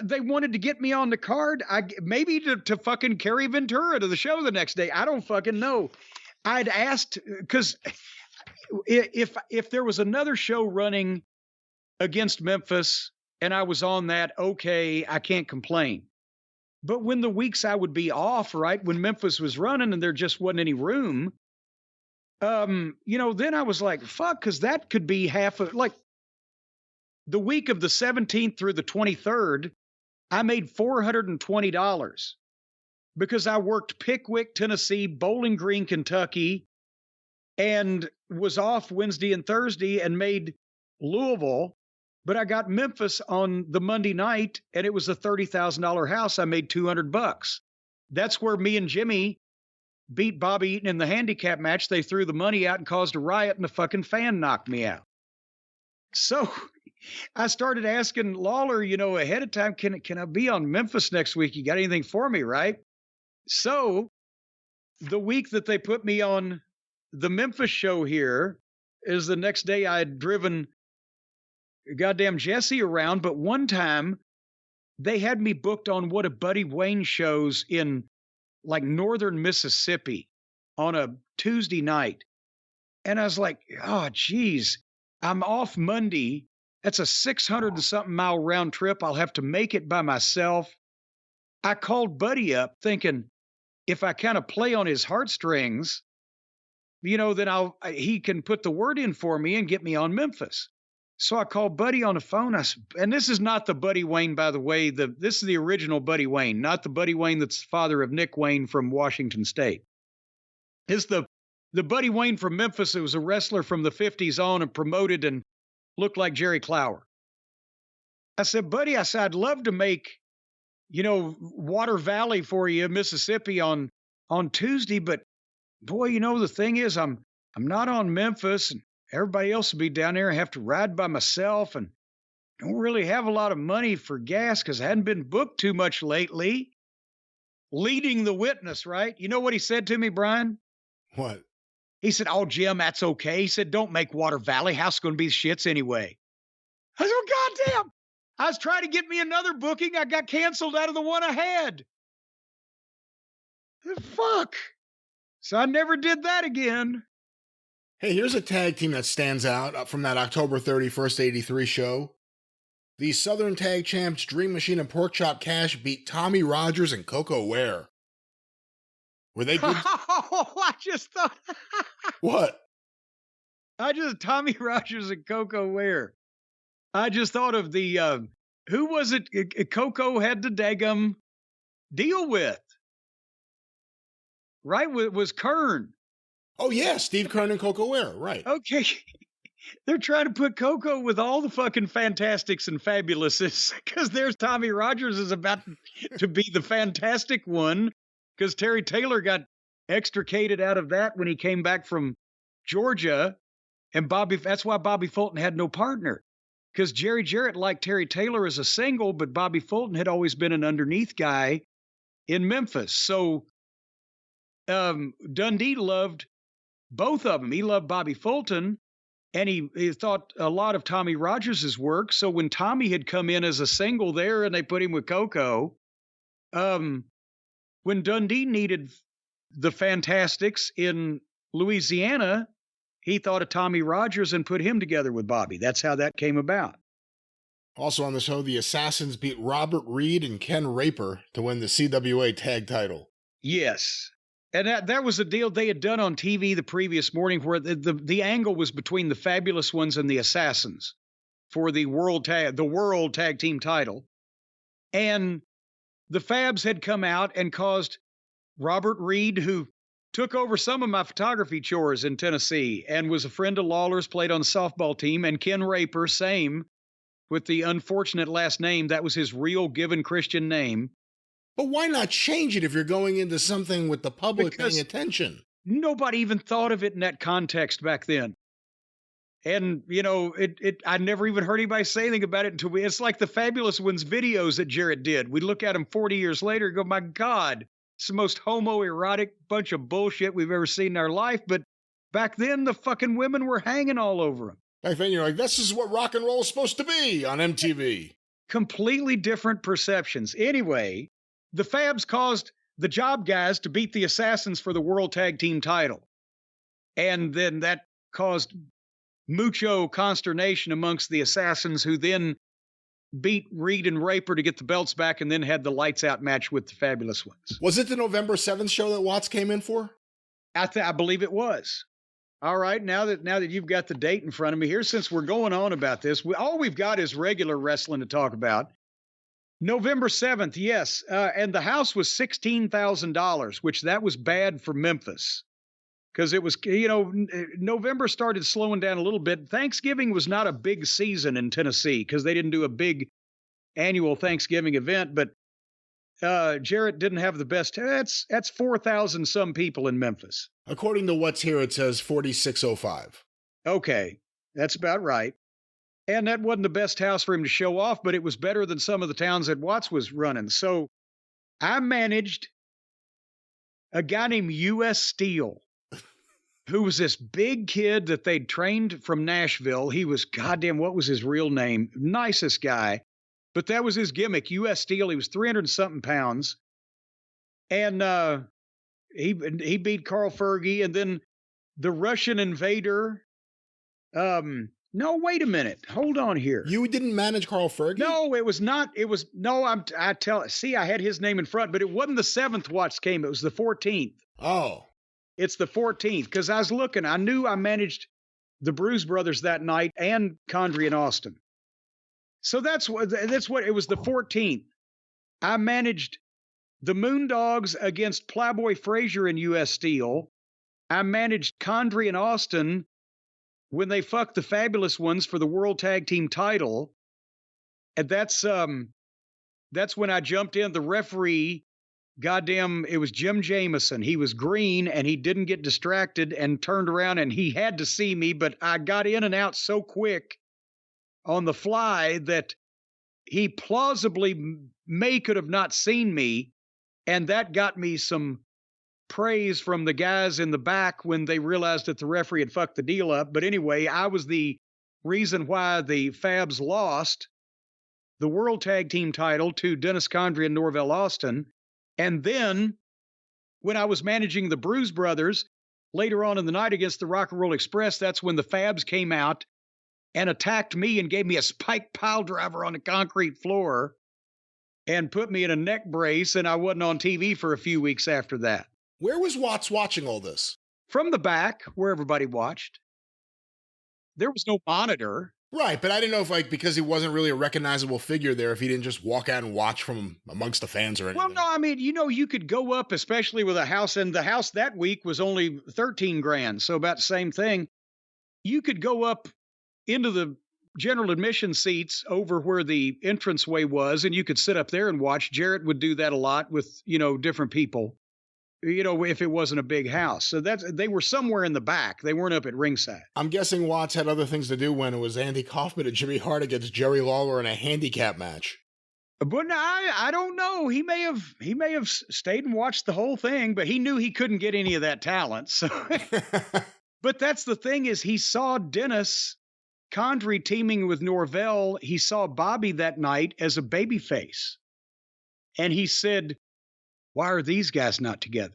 A: they wanted to get me on the card, maybe to fucking carry Ventura to the show the next day. I don't fucking know. I'd asked, because if there was another show running against Memphis and I was on that, okay, I can't complain. But when the weeks I would be off, right, when Memphis was running and there just wasn't any room, then I was like, fuck, because that could be half of, like, The week of the 17th through the 23rd, I made $420 because I worked Pickwick, Tennessee, Bowling Green, Kentucky, and was off Wednesday and Thursday and made Louisville. But I got Memphis on the Monday night, and it was a $30,000 house. I made $200. That's where me and Jimmy beat Bobby Eaton in the handicap match. They threw the money out and caused a riot, and a fucking fan knocked me out. So I started asking Lawler, ahead of time, can I be on Memphis next week? You got anything for me, right? So the week that they put me on the Memphis show here is the next day I had driven goddamn Jesse around. But one time they had me booked on one of Buddy Wayne shows in like northern Mississippi on a Tuesday night. And I was like, oh, geez, I'm off Monday. That's a 600 and something mile round trip. I'll have to make it by myself. I called Buddy up thinking if I kind of play on his heartstrings, then he can put the word in for me and get me on Memphis. So I called Buddy on the phone. And this is not the Buddy Wayne, by the way. This is the original Buddy Wayne, not the Buddy Wayne that's the father of Nick Wayne from Washington State. It's the Buddy Wayne from Memphis who was a wrestler from the 50s on and promoted and looked like Jerry Clower. I said, Buddy, I'd love to make, Water Valley for you, Mississippi on Tuesday, but boy, the thing is I'm not on Memphis and everybody else will be down there. I have to ride by myself and don't really have a lot of money for gas because I hadn't been booked too much lately. Leading the witness, right? You know what he said to me, Brian?
B: What?
A: He said, oh, Jim, that's okay. He said, don't make Water Valley. How's it going to be the shits anyway? I said, oh, goddamn. I was trying to get me another booking. I got canceled out of the one I had. Fuck. So I never did that again.
B: Hey, here's a tag team that stands out from that October 31st, 83 show. The Southern Tag Champs Dream Machine and Porkchop Cash beat Tommy Rogers and Coco Ware. Were they good?
A: I just thought.
B: What?
A: Tommy Rogers and Coco Ware. I just thought of the, who was it Coco had to daggum deal with? Right? Was Kern.
B: Oh, yeah, Steve Kern and Coco Ware, right.
A: Okay. They're trying to put Coco with all the fucking fantastics and fabulouses because there's Tommy Rogers is about to be the fantastic one because Terry Taylor got extricated out of that when he came back from Georgia. And that's why Bobby Fulton had no partner because Jerry Jarrett liked Terry Taylor as a single, but Bobby Fulton had always been an underneath guy in Memphis. So Dundee loved both of them. He loved Bobby Fulton. And he thought a lot of Tommy Rogers' work. So when Tommy had come in as a single there and they put him with Coco, when Dundee needed the Fantastics in Louisiana, he thought of Tommy Rogers and put him together with Bobby. That's how that came about.
B: Also on the show, the Assassins beat Robert Reed and Ken Raper to win the CWA tag title.
A: Yes. And that was a deal they had done on TV the previous morning where the angle was between the Fabulous Ones and the Assassins for the world tag team title. And the Fabs had come out and caused Robert Reed, who took over some of my photography chores in Tennessee and was a friend of Lawler's, played on the softball team, and Ken Raper, same, with the unfortunate last name. That was his real given Christian name.
B: But why not change it if you're going into something with the public paying attention?
A: Nobody even thought of it in that context back then. And, I never even heard anybody say anything about it until it's like the Fabulous Ones videos that Jarrett did. We look at them 40 years later and go, my God, it's the most homoerotic bunch of bullshit we've ever seen in our life. But back then, the fucking women were hanging all over them.
B: Back then, you're like, this is what rock and roll is supposed to be on MTV.
A: Completely different perceptions. Anyway, the Fabs caused the Job Guys to beat the Assassins for the World Tag Team title. And then that caused mucho consternation amongst the Assassins, who then beat Reed and Raper to get the belts back and then had the lights out match with the Fabulous Ones.
B: Was it the November 7th show that Watts came in for?
A: I believe it was. All right, now that you've got the date in front of me here, since we're going on about this, all we've got is regular wrestling to talk about. November 7th, yes, and the house was $16,000, which that was bad for Memphis because it was, November started slowing down a little bit. Thanksgiving was not a big season in Tennessee because they didn't do a big annual Thanksgiving event, but Jarrett didn't have the best. That's 4,000 some people in Memphis.
B: According to what's here, it says 4,605.
A: Okay, that's about right. And that wasn't the best house for him to show off, but it was better than some of the towns that Watts was running. So I managed a guy named U.S. Steel, who was this big kid that they'd trained from Nashville. He was, goddamn, what was his real name? Nicest guy. But that was his gimmick, U.S. Steel. He was 300-something pounds. And he beat Carl Fergie. And then the Russian Invader. No, wait a minute. Hold on here.
B: You didn't manage Carl Fergie?
A: No, it was not. It was, no, I had his name in front, but it wasn't the 7th Watts came. It was the 14th.
B: Oh.
A: It's the 14th. Because I was looking. I knew I managed the Bruise Brothers that night and Condrey and Austin. So that's what it was, the 14th. I managed the Moondogs against Plowboy Frazier and U.S. Steel. I managed Condrey and Austin when they fucked the Fabulous Ones for the World Tag Team title. And that's when I jumped in. The referee, goddamn, it was Jim Jameson. He was green and he didn't get distracted and turned around and he had to see me, but I got in and out so quick on the fly that he plausibly could have not seen me. And that got me some praise from the guys in the back when they realized that the referee had fucked the deal up. But anyway, I was the reason why the Fabs lost the World Tag Team title to Dennis Condrey and Norvell Austin. And then when I was managing the Bruise Brothers later on in the night against the Rock and Roll Express, that's when the Fabs came out and attacked me and gave me a spike pile driver on the concrete floor and put me in a neck brace. And I wasn't on TV for a few weeks after that.
B: Where was Watts watching all this?
A: From the back, where everybody watched. There was no monitor.
B: Right, but I didn't know if, because he wasn't really a recognizable figure there, if he didn't just walk out and watch from amongst the fans or anything.
A: Well, no, I mean, you could go up, especially with a house, and the house that week was only 13 grand, so about the same thing. You could go up into the general admission seats over where the entranceway was, and you could sit up there and watch. Jarrett would do that a lot with, different people. If it wasn't a big house. So they were somewhere in the back. They weren't up at ringside.
B: I'm guessing Watts had other things to do when it was Andy Kaufman and Jimmy Hart against Jerry Lawler in a handicap match.
A: But I don't know. He may have stayed and watched the whole thing, but he knew he couldn't get any of that talent. So but that's the thing, is he saw Dennis Condrey teaming with Norvell. He saw Bobby that night as a babyface. And he said, why are these guys not together?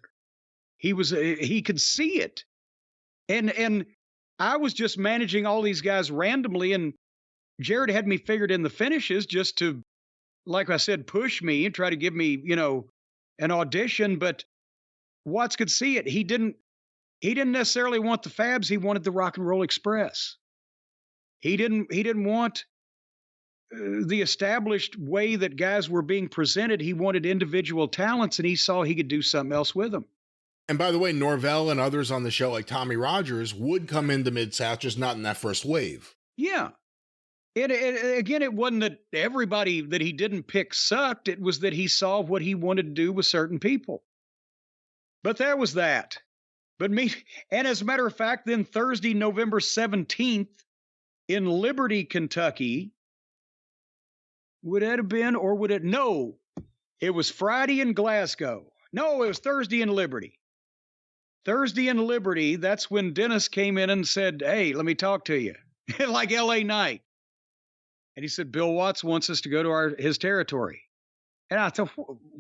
A: He could see it. And I was just managing all these guys randomly, and Jarrett had me figured in the finishes just to, like I said, push me and try to give me, an audition, but Watts could see it. He didn't necessarily want the Fabs, he wanted the Rock and Roll Express. He didn't want the established way that guys were being presented. He wanted individual talents, and he saw he could do something else with them.
B: And by the way, Norvell and others on the show, like Tommy Rogers, would come into Mid-South, just not in that first wave.
A: Yeah. And again, it wasn't that everybody that he didn't pick sucked. It was that he saw what he wanted to do with certain people. But there was that. And as a matter of fact, then Thursday, November 17th, in Liberty, Kentucky, would it have been, or would it? No, it was Friday in Glasgow. No, it was Thursday in Liberty. Thursday in Liberty, that's when Dennis came in and said, hey, let me talk to you. Like L.A. Knight. And he said, Bill Watts wants us to go to his territory. And I thought,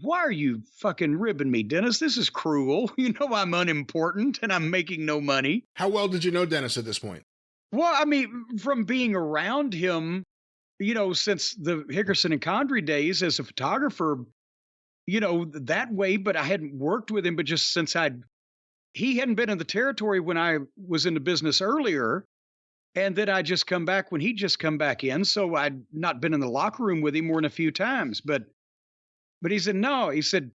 A: why are you fucking ribbing me, Dennis? This is cruel. You know I'm unimportant and I'm making no money.
B: How well did you know Dennis at this point?
A: Well, I mean, from being around him, since the Hickerson and Condrey days as a photographer, that way, but I hadn't worked with him, but just since he hadn't been in the territory when I was in the business earlier. And then I just come back when he just come back in. So I'd not been in the locker room with him more than a few times. But he said, no, he said,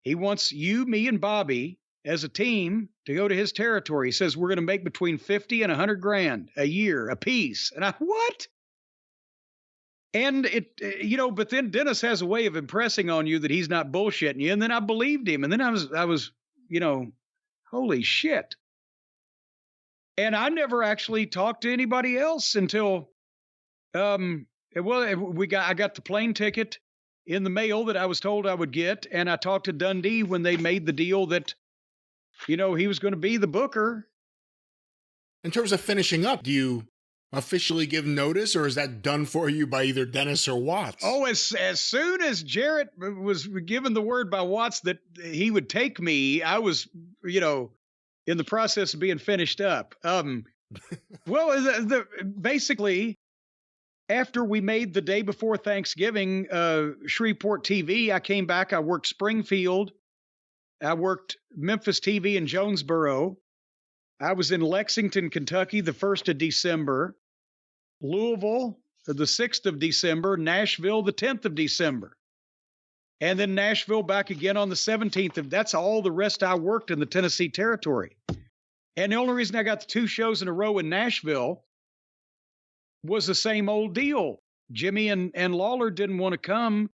A: he wants you, me, and Bobby as a team to go to his territory. He says, we're going to make between 50 and 100 grand a year a piece. And I, what? And but then Dennis has a way of impressing on you that he's not bullshitting you. And then I believed him. And then I was, holy shit. And I never actually talked to anybody else until, I got the plane ticket in the mail that I was told I would get. And I talked to Dundee when they made the deal that, he was going to be the booker.
B: In terms of finishing up, do you officially give notice, or is that done for you by either Dennis or Watts?
A: Oh, as soon as Jarrett was given the word by Watts that he would take me, I was, in the process of being finished up. Basically, after we made the day before Thanksgiving, Shreveport TV, I came back. I worked Springfield. I worked Memphis TV in Jonesboro. I was in Lexington, Kentucky, the 1st of December. Louisville, the 6th of December. Nashville, the 10th of December. And then Nashville back again on the 17th. That's all the rest I worked in the Tennessee territory. And the only reason I got the 2 shows in a row in Nashville was the same old deal. Jimmy and Lawler didn't want to come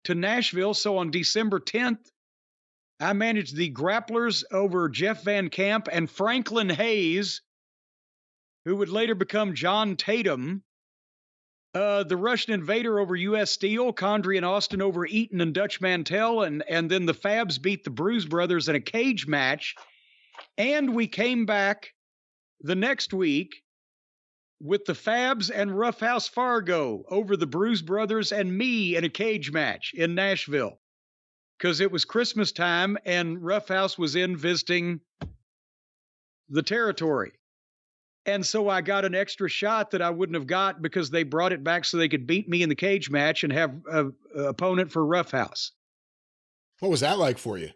A: to Nashville. So on December 10th, I managed the Grapplers over Jeff Van Camp and Franklin Hayes, who would later become John Tatum. The Russian Invader over U.S. Steel, Condrey and Austin over Eaton and Dutch Mantell, and then the Fabs beat the Bruise Brothers in a cage match. And we came back the next week with the Fabs and Roughhouse Fargo over the Bruise Brothers and me in a cage match in Nashville. Because it was Christmas time and Roughhouse was in visiting the territory. And so I got an extra shot that I wouldn't have got because they brought it back so they could beat me in the cage match and have an opponent for Roughhouse.
B: What was that like for you?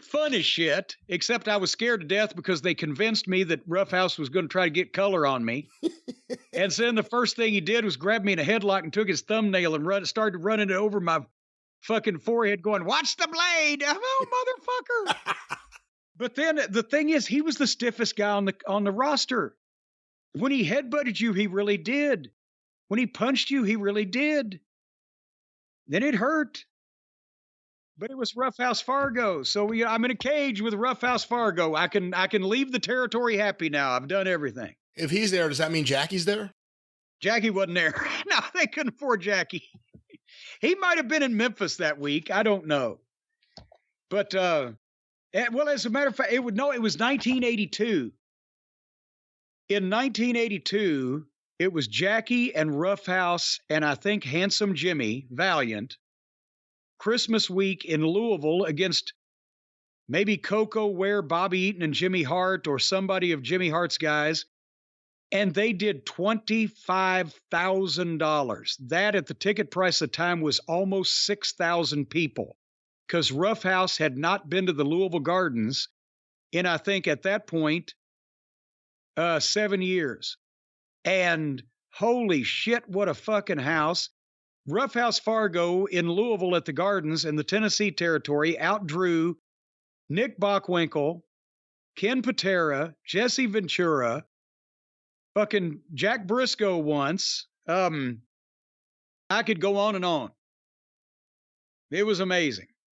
A: Fun as shit, except I was scared to death because they convinced me that Roughhouse was going to try to get color on me. And so then the first thing he did was grab me in a headlock and took his thumbnail and started running it over my fucking forehead going, watch the blade. Oh, motherfucker. But then the thing is, he was the stiffest guy on the roster. When he headbutted you, he really did. When he punched you, he really did. Then it hurt. But it was Roughhouse Fargo. So I'm in a cage with Roughhouse Fargo. I can leave the territory happy now. I've done everything.
B: If he's there, does that mean Jackie's there? Jackie
A: wasn't there. No, they couldn't afford Jackie. He might have been in Memphis that week. I don't know. But, as a matter of fact, it was 1982. In 1982, it was Jackie and Roughhouse and I think Handsome Jimmy Valiant, Christmas week in Louisville against maybe Coco Ware, Bobby Eaton, and Jimmy Hart or somebody of Jimmy Hart's guys. And they did $25,000. That at the ticket price at the time was almost 6,000 people because Roughhouse had not been to the Louisville Gardens in, I think at that point, 7 years. And holy shit, what a fucking house. Roughhouse Fargo in Louisville at the Gardens in the Tennessee territory outdrew Nick Bockwinkel, Ken Patera, Jesse Ventura, fucking Jack Briscoe once. I could go on and on. It was amazing.